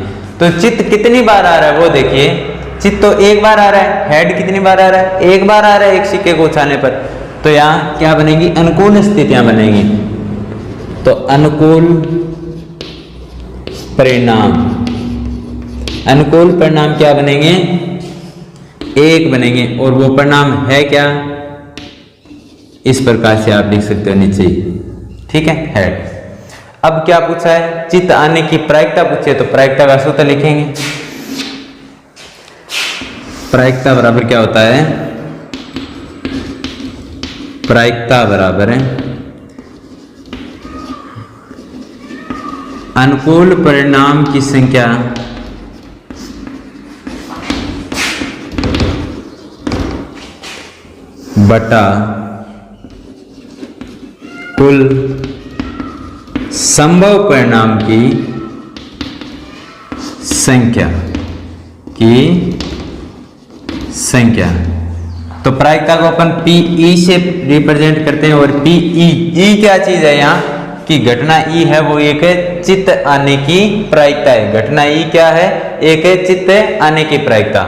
तो चित्त कितनी बार आ रहा है वो देखिए, चित्त तो एक बार आ रहा है, हेड कितनी बार आ रहा है, एक बार आ रहा है एक सिक्के को उछालने पर। तो यहाँ क्या बनेगी, अनुकूल स्थितियां बनेगी। तो अनुकूल परिणाम, अनुकूल परिणाम क्या बनेंगे, एक बनेंगे। और वो परिणाम है क्या, इस प्रकार से आप लिख सकते हो नीचे, ठीक है, हेड। अब क्या पूछा है, चित्त आने की प्रायिकता पूछे, तो प्रायिकता का सूत्र लिखेंगे। प्रायिकता बराबर क्या होता है, प्रायिकता बराबर है अनुकूल परिणाम की संख्या बटा कुल संभव परिणाम की संख्या तो प्रायिकता को अपन पीई से रिप्रेजेंट करते हैं। और पीई क्या चीज है यहाँ कि घटना ई है वो एक चित्त आने की प्रायिकता है। घटना ई क्या है, एक चित्त आने की प्रायिकता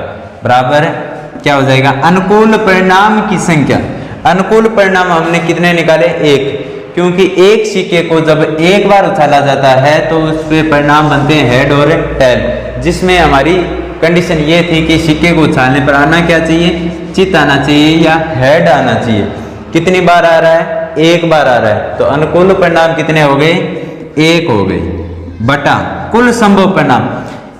बराबर क्या हो जाएगा, अनुकूल परिणाम की संख्या। अनुकूल परिणाम हमने कितने निकाले, एक, क्योंकि एक सिक्के को जब एक बार उछाला जाता है तो उसके परिणाम बनते हैं हेड और टेल, जिसमें हमारी कंडीशन ये थी कि सिक्के को उछालने पर आना क्या चाहिए, चित्त आना चाहिए या हेड आना चाहिए। कितनी बार आ रहा है, एक बार आ रहा है। तो अनुकूल परिणाम कितने हो गए, एक हो गए, बटा कुल संभव परिणाम।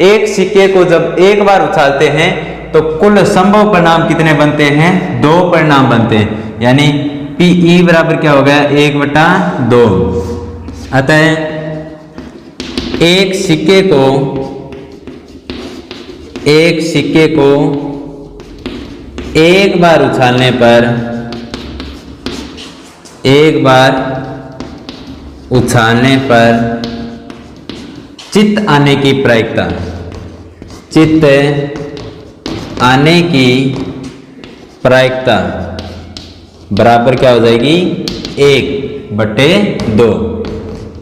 एक सिक्के को जब एक बार उछालते हैं तो कुल संभव परिणाम कितने बनते हैं, दो परिणाम बनते हैं। यानी पीई बराबर क्या हो गया, 1/2। अतः एक सिक्के को एक बार उछालने पर, चित्त आने की प्रायिकता, चित्त आने की प्रायिकता बराबर क्या हो जाएगी, 1/2,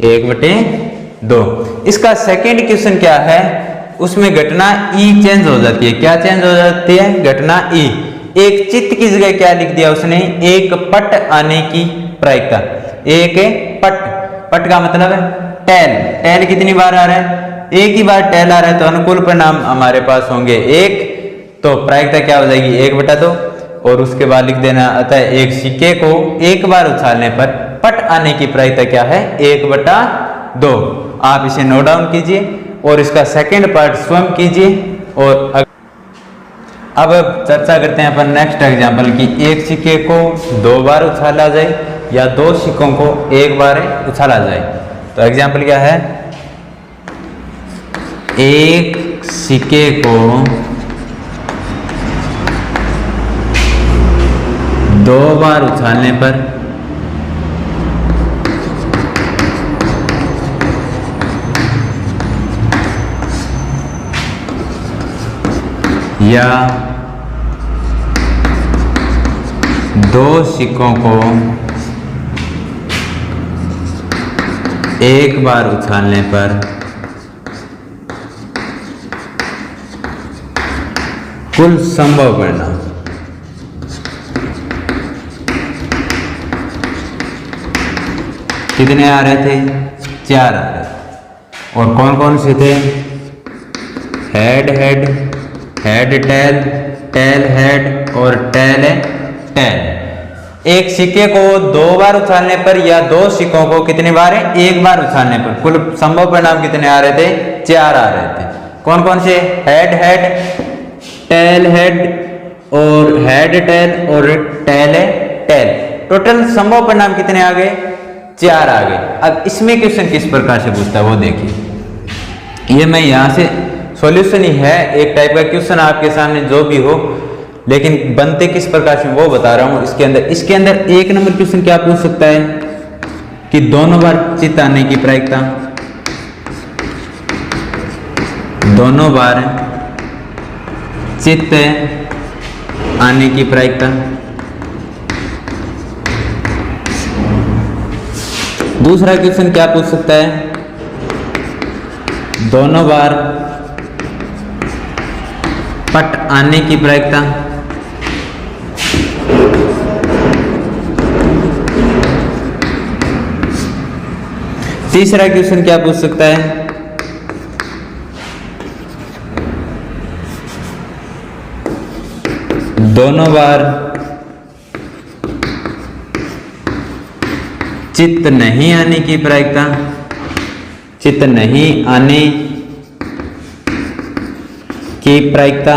1/2। इसका सेकेंड क्वेश्चन क्या है, उसमें घटना ई चेंज हो जाती है। क्या चेंज हो जाती है, घटना ई। एक चित्त की जगह क्या लिख दिया उसने, एक पट आने की प्रायिकता। एक पट का मतलब है टेल कितनी बार आ रहा है, एक ही बार टेल आ रहा है, तो अनुकूल परिणाम हमारे पास होंगे एक। तो प्रायिकता क्या हो जाएगी, 1/2। और उसके बाद लिख देना, अतः एक सिक्के को एक बार उछालने पर पट आने की प्रायिकता क्या है, 1/2। आप इसे नोट डाउन कीजिए और इसका सेकंड पार्ट स्वयं कीजिए। और अब चर्चा करते हैं अपन नेक्स्ट एग्जांपल की, एक सिक्के को 2 बार उछाला जाए या 2 सिक्कों को एक बार उछाला जाए। तो एग्जांपल क्या है, एक सिक्के को 2 बार उछालने पर या 2 सिक्कों को एक बार उछालने पर कुल संभव परिणाम कितने आ रहे थे, 4 आ रहे थे। और कौन कौन से थे, हेड टेल, टेल हेड और टेल टेल। एक सिक्के को 2 बार उछालने पर या 2 सिक्कों को कितनी बार है, एक बार उछालने पर कुल संभव परिणाम कितने आ रहे थे, 4 आ रहे थे। कौन कौन से, हेड टेल हेड और हेड टेल और टेल टेल। टोटल संभव परिणाम कितने आ गए, 4 आ गए। अब इसमें क्वेश्चन किस प्रकार से पूछता है वो देखिए। ये मैं यहाँ से सॉल्यूशन ही है, एक टाइप का क्वेश्चन आपके सामने जो भी हो, लेकिन बनते किस प्रकार से वो बता रहा हूँ। इसके अंदर एक नंबर क्वेश्चन क्या पूछ सकता है कि दोनों बार चित्त आने की प्रायिकता, दोनों बार चित्त आने की प्रायिकता। दूसरा क्वेश्चन क्या पूछ सकता है, दोनों बार पट आने की प्रायिकता। तीसरा क्वेश्चन क्या पूछ सकता है, दोनों बार चित्त नहीं आने की प्रायिकता, चित्त नहीं आने की प्रायिकता।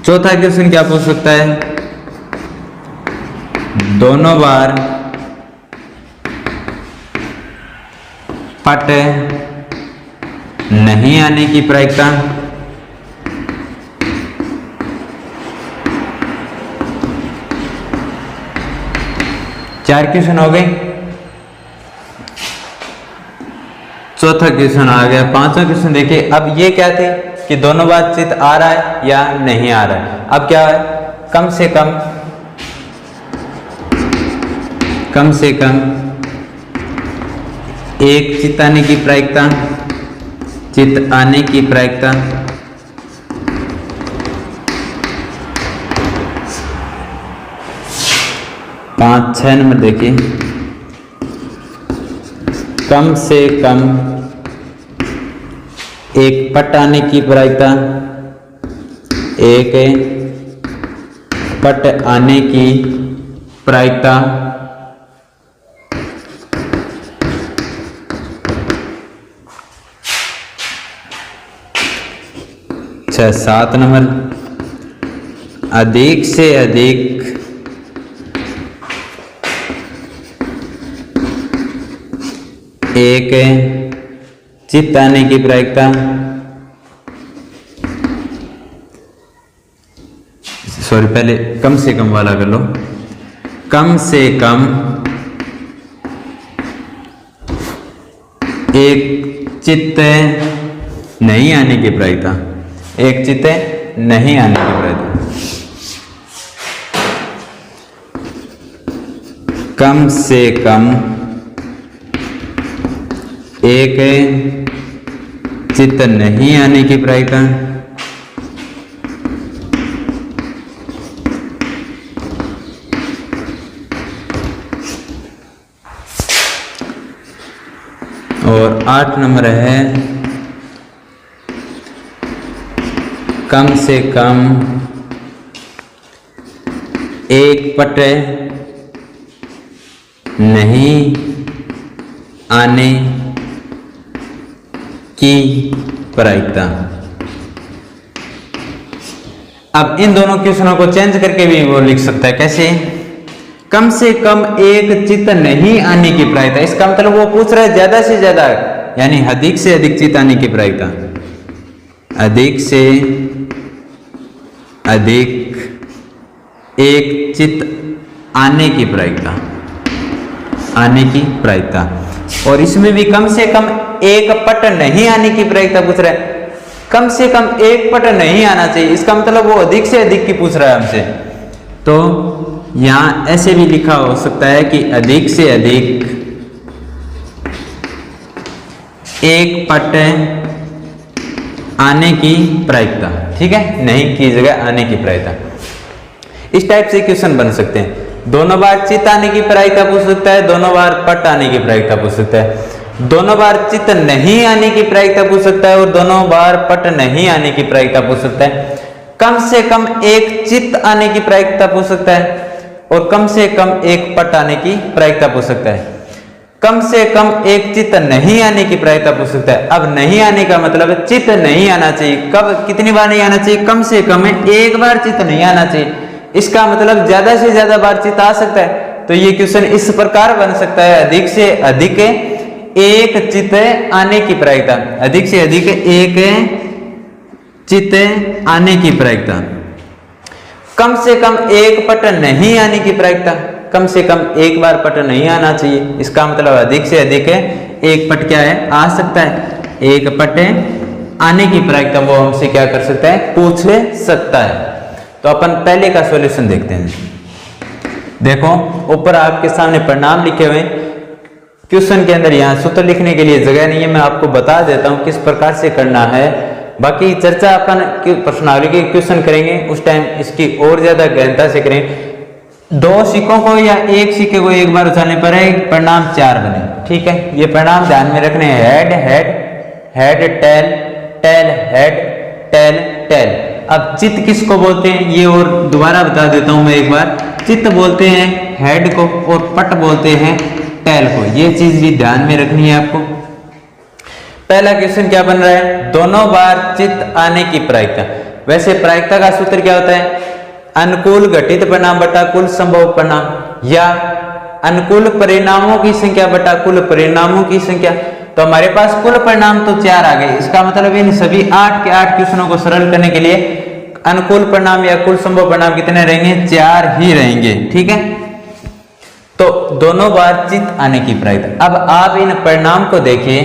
चौथा क्वेश्चन क्या पूछ सकता है, दोनों बार पट नहीं आने की प्रायिकता। चार क्वेश्चन हो गए, चौथा क्वेश्चन आ गया। पांचवा क्वेश्चन देखिए, अब ये क्या थे कि दोनों बार चित्त आ रहा है या नहीं आ रहा है। अब क्या है, कम से कम एक चित्त आने की प्रायिकता, चित्त आने की प्रायिकता। पाँच छह नंबर देखिए, कम से कम एक पट आने की प्रायिकता, एक पट आने की प्रायिकता। 6-7 नंबर, अधिक से अधिक एक चित्त आने की प्रायिकता। सॉरी, पहले कम से कम वाला कर लो। कम से कम एक चित्त नहीं आने की प्रायिकता, एक चित्त नहीं आने की प्रायिकता। कम से कम एक चित्त नहीं आने की प्रायिकता। और 8 नंबर है, कम से कम एक पट नहीं आने की प्रायिकता। अब इन दोनों क्वेश्चनों को चेंज करके भी वो लिख सकता है। कैसे, कम से कम एक चित्त नहीं आने की प्रायिकता, इसका मतलब वो पूछ रहा है ज्यादा से ज्यादा, यानी अधिक से अधिक चित्त आने की प्रायिकता, अधिक से अधिक एक चित्त आने की प्रायिकता, आने की प्रायिकता। और इसमें भी कम से कम एक पट नहीं आने की प्रायिकता पूछ रहा है। कम से कम एक पट नहीं आना चाहिए, इसका मतलब वो अधिक से अधिक की पूछ रहा है हमसे। तो यहां ऐसे भी लिखा हो सकता है कि अधिक से अधिक एक पट आने की प्रायिकता, ठीक है, नहीं की जगह आने की प्रायिकता। इस टाइप से क्वेश्चन बन सकते हैं। दोनों बार चित्त आने की प्रायिकता पूछ सकता है, दोनों बार पट आने की प्रायिकता पूछ सकता है, दोनों बार चित्त नहीं आने की प्रायिकता पूछ सकता है, और दोनों बार पट नहीं आने की प्रायिकता पूछ सकता है। कम से कम एक चित्त आने की प्रायिकता पूछ सकता है, और कम से कम एक पट आने की प्रायिकता पूछ सकता है। कम से कम एक चित्त नहीं आने की प्रायिकता पूछ सकता है। अब नहीं आने का मतलब चित्त नहीं आना चाहिए। कब, कितनी बार नहीं आना चाहिए, कम से कम एक बार चित्त नहीं आना चाहिए। इसका मतलब ज्यादा से ज्यादा बार चित्त आ सकता है। तो ये क्वेश्चन इस प्रकार बन सकता है, अधिक से अधिक एक चित आने की प्रायिकता, अधिक से अधिक एक चित आने की प्रायिकता, कम से कम एक पट नहीं आने की प्रायिकता, कम से कम एक बार पट नहीं आना चाहिए। इसका मतलब अधिक से अधिक एक पट क्या है, आ सकता है। एक पट आने की प्रायिकता वो हमसे क्या कर सकता है, पूछ ले सकता है। तो अपन पहले का सॉल्यूशन देखते हैं। देखो ऊपर आपके सामने परिणाम लिखे हुए, क्वेश्चन के अंदर यहाँ सूत्र लिखने के लिए जगह नहीं है, मैं आपको बता देता हूँ किस प्रकार से करना है। बाकी चर्चा अपन प्रश्नावली के क्वेश्चन करेंगे उस टाइम इसकी और ज्यादा गहनता से करेंगे। दो सिक्कों को या एक सिक्के को एक बार उछालने पर परिणाम 4 बने, ठीक है। ये परिणाम ध्यान में रखने हैं, head head head tail tail head tail tail. अब चित्त किसको बोलते हैं ये और दोबारा बता देता हूं मैं एक बार। चित्त बोलते हैं हेड को और पट बोलते हैं टेल को, ये चीज भी ध्यान में रखनी है आपको। पहला क्वेश्चन क्या बन रहा है, दोनों बार चित्त आने की प्रायिकता। वैसे प्रायिकता का सूत्र क्या होता है, अनुकूल घटित परिणाम बटा कुल संभव परिणाम, या अनुकूल परिणामों की संख्या बटा कुल परिणामों की संख्या। तो हमारे पास कुल परिणाम तो 4 आ गए, इसका मतलब इन सभी 8 के 8 क्वेश्चनों को सरल करने के लिए अनुकूल परिणाम या कुल संभव परिणाम कितने रहेंगे, 4 ही रहेंगे, ठीक है। तो दोनों बार चित्त आने की प्रायिकता। अब आप इन परिणाम को देखिए,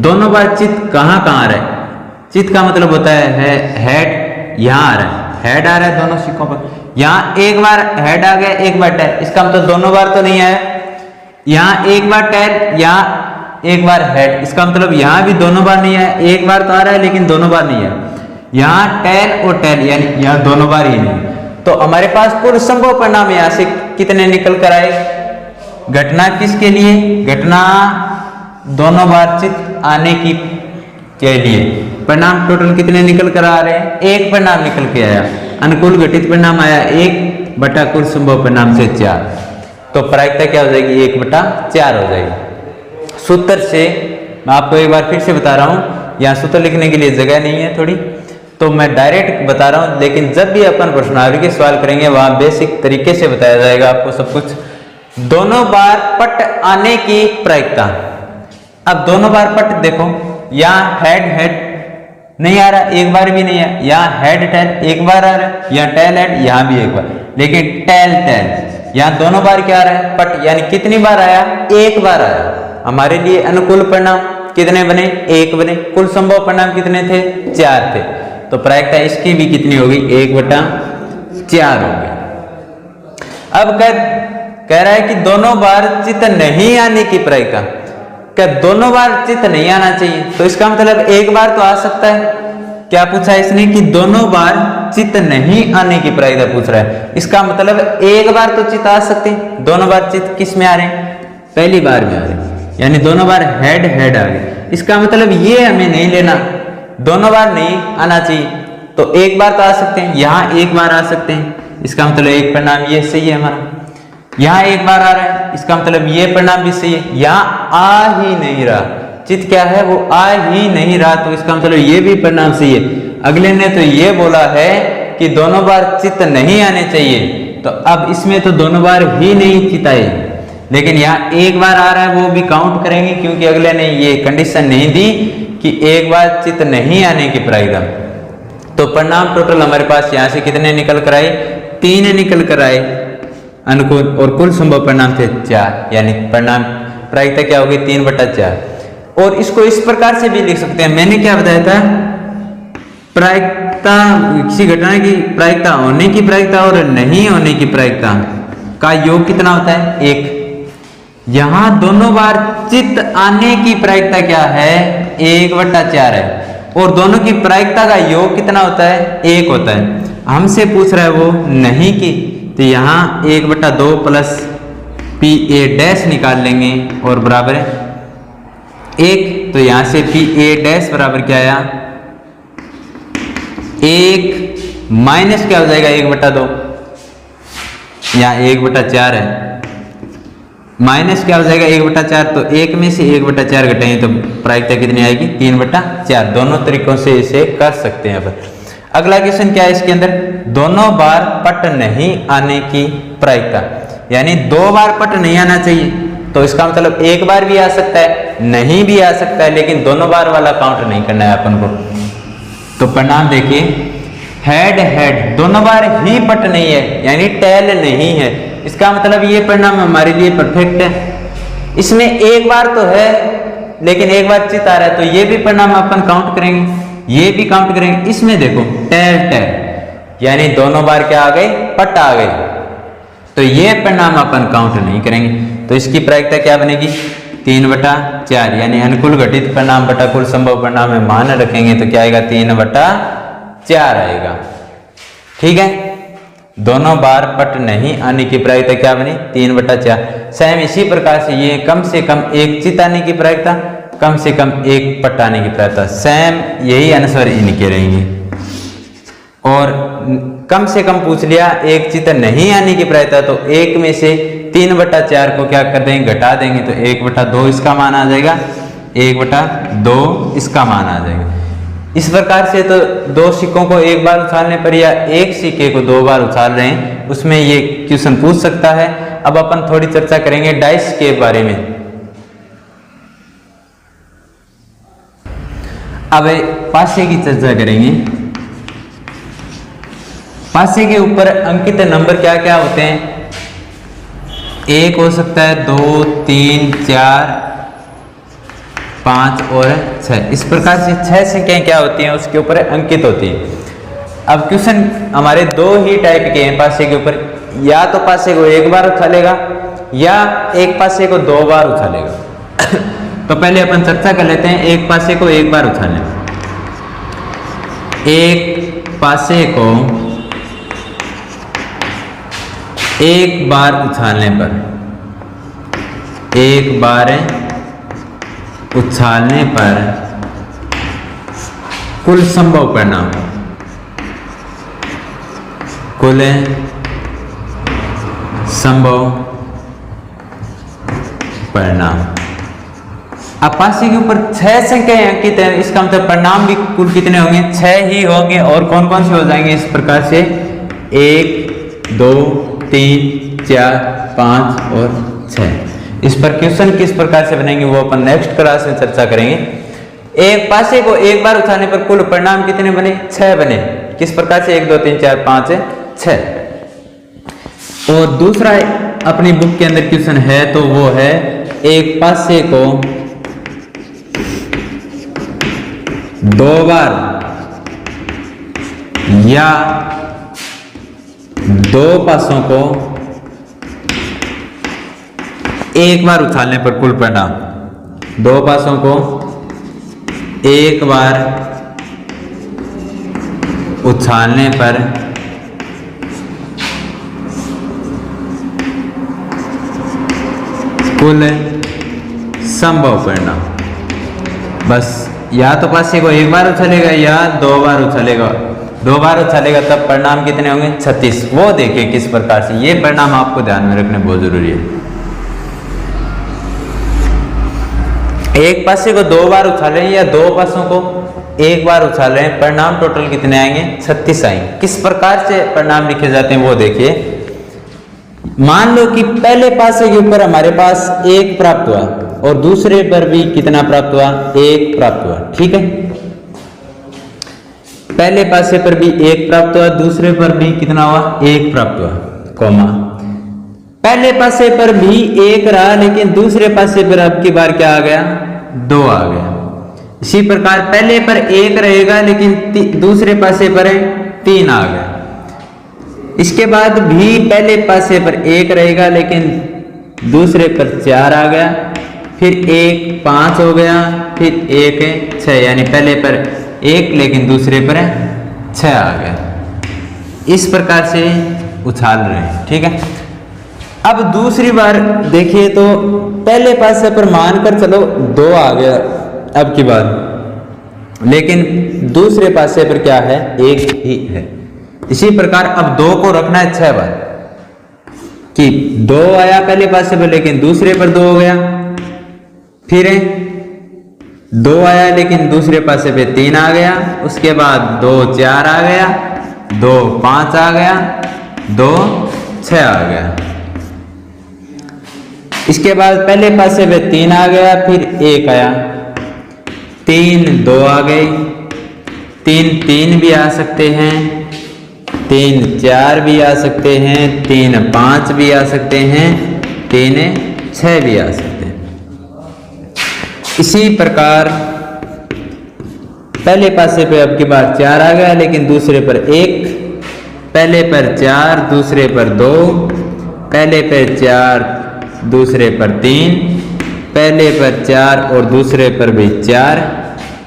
दोनों बार चित्त कहाँ कहाँ आ रहा है। चित्त का मतलब होता है हेड, यहाँ आ रहा है, हेड आ रहा है दोनों सिक्कों पर। यहाँ एक बार हेड आ गया, एक बार टेल, इसका मतलब दोनों बार तो नहीं आया। यहाँ एक बार टेल, यहाँ एक बार हेड, इसका मतलब यहाँ भी दोनों बार नहीं आया। एक बार तो आ रहा है लेकिन दोनों बार नहीं आया। यहाँ टेल और टेल, यानी यहाँ दोनों बार ही नहीं। तो हमारे पास कुल संभव परिणाम यहाँ से कितने निकल कर आए, घटना किसके लिए, घटना दोनों बार चित्त आने की के लिए परिणाम टोटल कितने निकल कर आ रहे हैं, एक परिणाम निकल के आया। अनुकूल घटित परिणाम आया 1 बटा कुल संभव परिणाम से 4। तो प्रायिकता क्या हो जाएगी, 1 बटा 4 हो जाएगी। सूत्र से मैं आपको एक बार फिर से बता रहा हूँ, यहाँ सूत्र लिखने के लिए जगह नहीं है थोड़ी, तो मैं डायरेक्ट बता रहा हूँ। लेकिन जब भी अपन प्रश्नावली के सवाल करेंगे वहां बेसिक तरीके से बताया जाएगा आपको सब कुछ। दोनों बार पट आने की प्रायिकता। अब दोनों बार पट देखो, यहाँ हेड हेड नहीं आ रहा, एक बार भी नहीं है। यहाँ हेड टेल एक बार आ रहा है, यहाँ टेल हेड यहाँ भी एक बार, लेकिन टेल टेल यहाँ दोनों बार क्या आ रहा है, पट, यानी कितनी बार आया, एक बार आया। हमारे लिए अनुकूल परिणाम कितने बने, 1 बने। कुल संभव परिणाम कितने थे, 4 थे। तो प्रायिकता इसकी भी कितनी होगी, 1 बटा 4 होगी। अब कह रहा है कि दोनों बार चित्त नहीं आने की प्रायिकता। क्या दोनों बार चित्त नहीं आना चाहिए, तो इसका मतलब एक बार तो आ सकता है। क्या पूछा है इसने कि दोनों बार चित्त नहीं आने की प्रायिकता पूछ रहा है। इसका मतलब एक बार तो चित्त आ सकते हैं। दोनों बार चित्त किस में आ रहे हैं, पहली बार में आ रहे हैं, यानी दोनों बार हेड हेड आ गए। इसका मतलब ये हमें नहीं लेना, दोनों बार नहीं आना चाहिए। तो एक बार तो आ सकते हैं, यहाँ एक बार आ सकते हैं, इसका मतलब एक परिणाम ये सही है हमारा। यहाँ एक बार आ रहा है, इसका मतलब ये परिणाम भी सही है। यहाँ आ ही नहीं रहा, चित्त क्या है, वो आ ही नहीं रहा, तो इसका मतलब ये भी परिणाम सही है। अगले ने तो ये बोला है कि दोनों बार चित्त नहीं आने चाहिए, तो अब इसमें तो दोनों बार ही नहीं चित्त आए, लेकिन यहाँ एक बार आ रहा है, वो भी काउंट करेंगे क्योंकि अगले ने ये कंडीशन नहीं दी कि एक बार चित्त नहीं आने की प्रायिकता। तो परिणाम टोटल हमारे पास यहाँ से कितने निकल कर आए, 3 निकल कर आए अनुकूल, और कुल संभव परिणाम थे 4, यानी परिणाम प्रायिकता क्या होगी, 3 बटा 4। और इसको इस प्रकार से भी लिख सकते हैं, मैंने क्या बताया था, प्रायिकता किसी घटना की प्रायिकता, होने की प्रायिकता और नहीं होने की प्रायिकता का योग कितना होता है, 1। यहां दोनों बार चित्त आने की प्रायिकता क्या है, 1 बटा 4 है, और दोनों की प्रायिकता का योग कितना होता है, 1 होता है। हमसे पूछ रहा है वो नहीं की, तो यहाँ 1 बटा 2 प्लस पी ए डैश निकाल लेंगे और बराबर है 1। तो यहाँ से पी ए डैश बराबर क्या आया, 1 माइनस क्या हो जाएगा, 1 बटा 2, यहाँ 1 बटा 4 है, माइनस क्या हो जाएगा, 1 बटा 4। तो 1 में से 1 बटा 4 घटाएंगे तो प्रायिकता कितनी आएगी, 3 बटा 4। दोनों तरीकों से इसे कर सकते हैं। अब अगला क्वेश्चन क्या है इसके अंदर, दोनों बार पट नहीं आने की प्रायिकता, यानी 2 बार पट नहीं आना चाहिए, तो इसका मतलब 1 बार भी आ सकता है, नहीं भी आ सकता है, लेकिन दोनों बार वाला काउंट नहीं करना है अपन को। तो परिणाम देखिए, हेड हेड दोनों बार ही पट नहीं है, यानी टेल नहीं है। इसका मतलब ये परिणाम हमारे लिए परफेक्ट है। इसमें एक बार तो है लेकिन एक बार चित आ रहा है, तो ये भी परिणाम अपन काउंट करेंगे, ये भी काउंट करेंगे। इसमें देखो टेल टेल, यानी दोनों बार क्या आ गए, पट आ गए, तो ये परिणाम अपन काउंट नहीं करेंगे। तो इसकी प्रायिकता क्या बनेगी, 3/4, यानी अनुकूल घटित परिणाम बटा कुल संभव परिणाम में मान रखेंगे तो क्या आएगा, 3/4 आएगा। ठीक है, दोनों बार पट नहीं आने की प्रायिकता क्या बनी, 3/4। सेम इसी प्रकार से ये कम से कम एक चित आने की प्रायिकता, कम से कम एक पट आने की प्रायिकता, सेम यही आंसर इनके रहेंगे। और कम से कम पूछ लिया एक चित नहीं आने की प्रायिकता, तो एक में से 3/4 को क्या कर देंगे, घटा देंगे, तो 1/2 इसका मान आ जाएगा, 1/2 इसका मान आ जाएगा। इस प्रकार से तो दो सिक्कों को एक बार उछालने पर या एक सिक्के को दो बार उछाल रहे हैं, उसमें ये क्वेश्चन पूछ सकता है। अब अपन थोड़ी चर्चा करेंगे डाइस के बारे में। अब पासे की चर्चा करेंगे। पासे के ऊपर अंकित नंबर क्या क्या होते हैं, 1 हो सकता है, 2, 3, 4, 5 और 6। इस प्रकार से 6 संख्याएं क्या होती हैं, उसके ऊपर अंकित होती है। अब क्वेश्चन हमारे दो ही टाइप के हैं पासे के ऊपर, या तो पासे को एक बार उछालेगा या एक पासे को दो बार उछालेगा। तो पहले अपन चर्चा कर लेते हैं एक पासे को एक बार उछालने। एक पासे को एक बार उछालने पर, एक बार उछालने पर कुल संभव परिणाम, कुल संभव परिणाम। अब पासे के ऊपर 6 संख्याएं अंकित है, इसका मतलब परिणाम भी कुल कितने होंगे, 6 ही होंगे। और कौन कौन से हो जाएंगे इस प्रकार से, 1, 2, 3, 4, 5 और 6। इस पर क्वेश्चन किस प्रकार से बनेंगे वो अपन नेक्स्ट क्लास में चर्चा करेंगे। एक पासे को एक बार उठाने पर कुल परिणाम कितने बने, 6 बने। किस प्रकार से, 1, 2, 3, 4, 5, 6। और दूसरा अपनी बुक के अंदर क्वेश्चन है तो वो है एक पासे को दो बार या दो पासों को एक बार उछालने पर कुल परिणाम, दो पासों को एक बार उछालने पर कुल संभव परिणाम। बस या तो पासे को एक बार उछालेगा या दो बार उछालेगा, दो बार उछालेगा तब परिणाम कितने होंगे, 36। वो देखिए किस प्रकार से, ये परिणाम आपको ध्यान में रखना बहुत जरूरी है। एक पासे को दो बार उछालें या दो पासों को एक बार उछालें, परिणाम टोटल कितने आएंगे, 36 आएंगे। किस प्रकार से परिणाम लिखे जाते हैं वो देखिए। मान लो कि पहले पासे के ऊपर हमारे पास 1 प्राप्त हुआ और दूसरे पर भी कितना प्राप्त हुआ, 1 प्राप्त हुआ। ठीक है, पहले पासे पर भी 1 प्राप्त हुआ, दूसरे पर भी कितना हुआ, 1 प्राप्त हुआ, कॉमा। पहले पासे पर भी 1 रहा लेकिन दूसरे पासे पर अब की बार क्या आ गया, 2 आ गया। इसी प्रकार पहले पर 1 रहेगा लेकिन दूसरे पासे पर 3 आ गया। इसके बाद भी पहले पासे पर 1 रहेगा लेकिन दूसरे पर 4 आ गया, फिर 1 5 हो गया, फिर 1 6, यानी पहले पर 1 लेकिन दूसरे पर 6 आ गया। इस प्रकार से उछाल रहे हैं। ठीक है, अब दूसरी बार देखिए तो पहले पासे पर मानकर चलो 2 आ गया अब की बार, लेकिन दूसरे पासे पर क्या है, 1 ही है। इसी प्रकार अब 2 को रखना है 6 बार, कि 2 आया पहले पासे पर लेकिन दूसरे पर 2 हो गया, फिर 2 आया लेकिन दूसरे पासे पे 3 आ गया, उसके बाद 2 4 आ गया, 2 5 आ गया, 2 6 आ गया। इसके बाद पहले पासे पे 3 आ गया, फिर 1 आया, 3 2 आ गए, 3 3 भी आ सकते हैं, 3 4 भी आ सकते हैं, 3 5 भी आ सकते हैं, 3 6 भी आ सकते हैं। इसी प्रकार पहले पासे पे अब की बार 4 आ गया, लेकिन दूसरे पर 1, पहले पर 4, दूसरे पर 2, पहले पर 4, दूसरे पर 3, पहले पर 4 और दूसरे पर भी 4,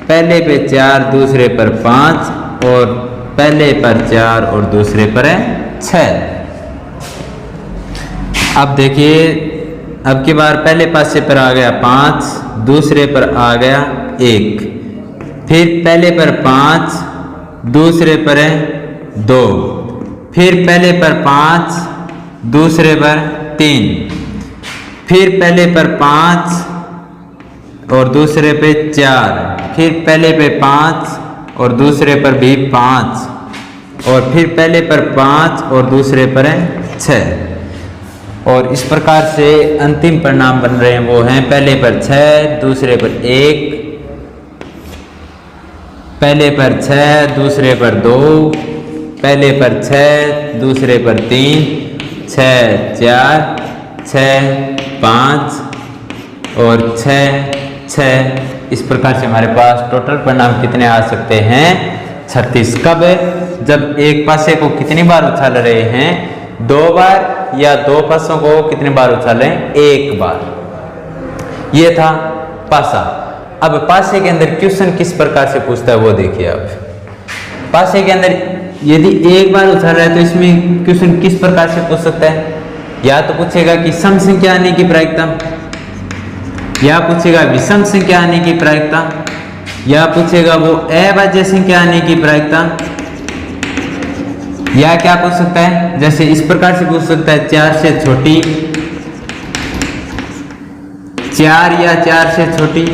पहले पे 4, दूसरे पर 5 और पहले पर 4 और दूसरे पर 6। अब देखिए अब की बार पहले पासे पर आ गया 5, दूसरे पर आ गया 1, फिर पहले पर 5, दूसरे पर 2, फिर पहले पर 5, दूसरे पर 3, फिर पहले पर 5 और दूसरे पे 4, फिर पहले पे 5 और दूसरे पर भी 5 और फिर पहले पर 5 और दूसरे पर 6। और इस प्रकार से अंतिम परिणाम बन रहे हैं वो हैं पहले पर 6, दूसरे पर 1, पहले पर 6, दूसरे पर 2, पहले पर 6, दूसरे पर 3, 6 4, 6 5 और 6 6। इस प्रकार से हमारे पास टोटल परिणाम कितने आ सकते हैं? 36। कब? जब एक पासे को कितनी बार उछाल रहे हैं? 2 बार, या 2 पासों को कितनी बार उछालें? 1 बार। ये था पासा। अब पासे के अंदर क्वेश्चन किस प्रकार से पूछता है वो देखिए आप। पासे के अंदर यदि 1 बार उछाल रहा है तो इसमें क्वेश्चन किस प्रकार से पूछ सकता है? या तो पूछेगा कि सम संख्या आने की प्रायिकता, या पूछेगा विषम संख्या आने की प्रायिकता, या पूछेगा वो अभाज्य संख्या आने की प्रायिकता, या क्या पूछ सकता है? जैसे इस प्रकार से पूछ सकता है 4 से छोटी, 4 या 4 से छोटी,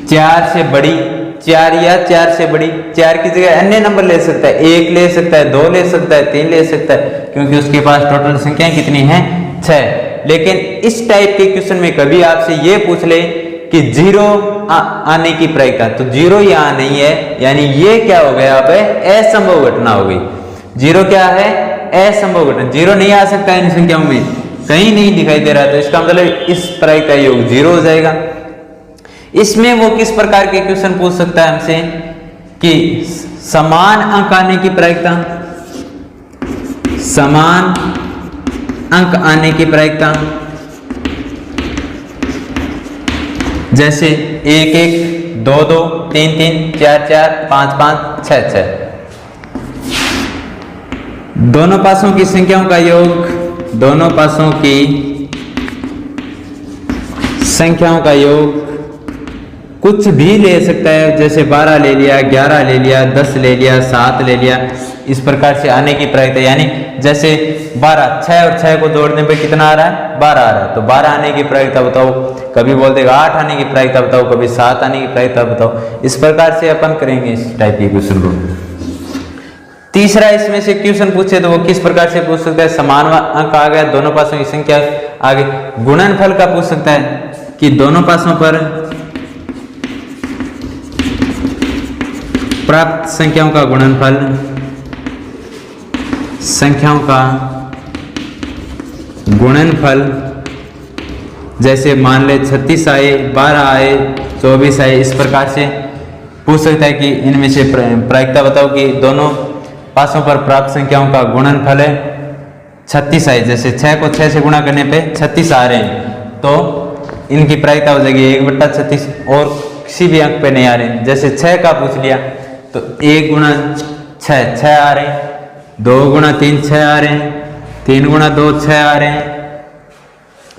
4 से बड़ी, 4 या 4 से बड़ी। 4 की जगह अन्य नंबर ले सकता है, 1 ले सकता है, 2 ले सकता है, 3 ले सकता है, क्योंकि उसके पास टोटल संख्या कितनी है? 6। लेकिन इस टाइप के क्वेश्चन में कभी आपसे ये पूछ ले कि 0 आने की प्रायिकता, तो 0 यहाँ नहीं है, यानी ये क्या हो गया? अब असंभव घटना हो गई। 0 क्या है? असंभव घटना। 0 नहीं आ सकता इन संख्याओं में, कहीं नहीं दिखाई दे रहा, तो इसका मतलब इस प्रायिकता योग 0 हो जाएगा। इसमें वो किस प्रकार के क्वेश्चन पूछ सकता है हमसे कि समान अंक आने की प्रायिकता, समान अंक आने की प्रायिकता, जैसे 1 1, 2 2, 3 3, 4 4, 5 5, 6 6। दोनों पासों की संख्याओं का योग, दोनों पासों की संख्याओं का योग कुछ भी ले सकता है, जैसे 12 ले लिया, 11 ले लिया, 10 ले लिया, 7 ले लिया। इस प्रकार से आने की प्रायिकता, यानी जैसे 12, 6 और 6 को जोड़ने पे कितना आ रहा है? 12 आ रहा है, तो 12 आने की प्रायिकता बताओ। कभी बोल देगा 8 आने की प्रायिकता बताओ, कभी 7 आने की प्रायिकता बताओ। इस प्रकार से अपन करेंगे इस टाइप के क्वेश्चन को। तीसरा इसमें से क्वेश्चन पूछे तो वो किस प्रकार से पूछ सकता है? समान अंक आ गया, दोनों पासों की संख्या आगे, गुणनफल का पूछ सकता है कि दोनों पासों पर प्राप्त संख्याओं का गुणनफल, संख्याओं का गुणनफल, जैसे मान ले 36 आए, 12 आए, 24 आए। इस प्रकार से पूछ सकता है कि इनमें से प्रायिकता बताओ कि दोनों पासों पर प्राप्त संख्याओं का गुणनफल है 36 आए। जैसे 6 को 6 से गुणा करने पे 36 आ रहे हैं, तो इनकी प्रायिकता हो जाएगी 1/36, और किसी भी अंक पे नहीं आ रहे। जैसे 6 का पूछ लिया तो 1 गुणा 6 6 आ रहे हैं, 2 गुणा 3 6 आ रहे हैं, 3 गुणा 2 6 आ रहे हैं,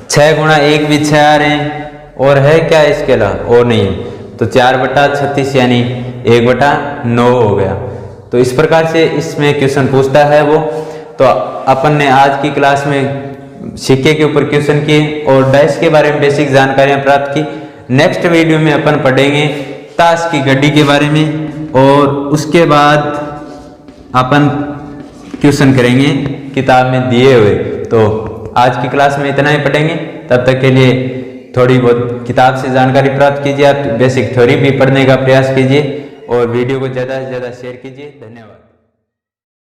6 गुणा 1 भी 6 आ रहे हैं, और है क्या इसके अलावा? और नहीं, तो 4/36 यानी 1/9 हो गया। तो इस प्रकार से इसमें क्वेश्चन पूछता है वो। तो अपन ने आज की क्लास में सिक्के के ऊपर क्वेश्चन किए और डैश के बारे में बेसिक जानकारियां प्राप्त की। नेक्स्ट वीडियो में अपन पढ़ेंगे ताश की गड्डी के बारे में, और उसके बाद अपन क्वेश्चन करेंगे किताब में दिए हुए। तो आज की क्लास में इतना ही पढ़ेंगे। तब तक के लिए थोड़ी बहुत किताब से जानकारी प्राप्त कीजिए, आप बेसिक थ्योरी भी पढ़ने का प्रयास कीजिए और वीडियो को ज़्यादा से ज़्यादा शेयर कीजिए। धन्यवाद।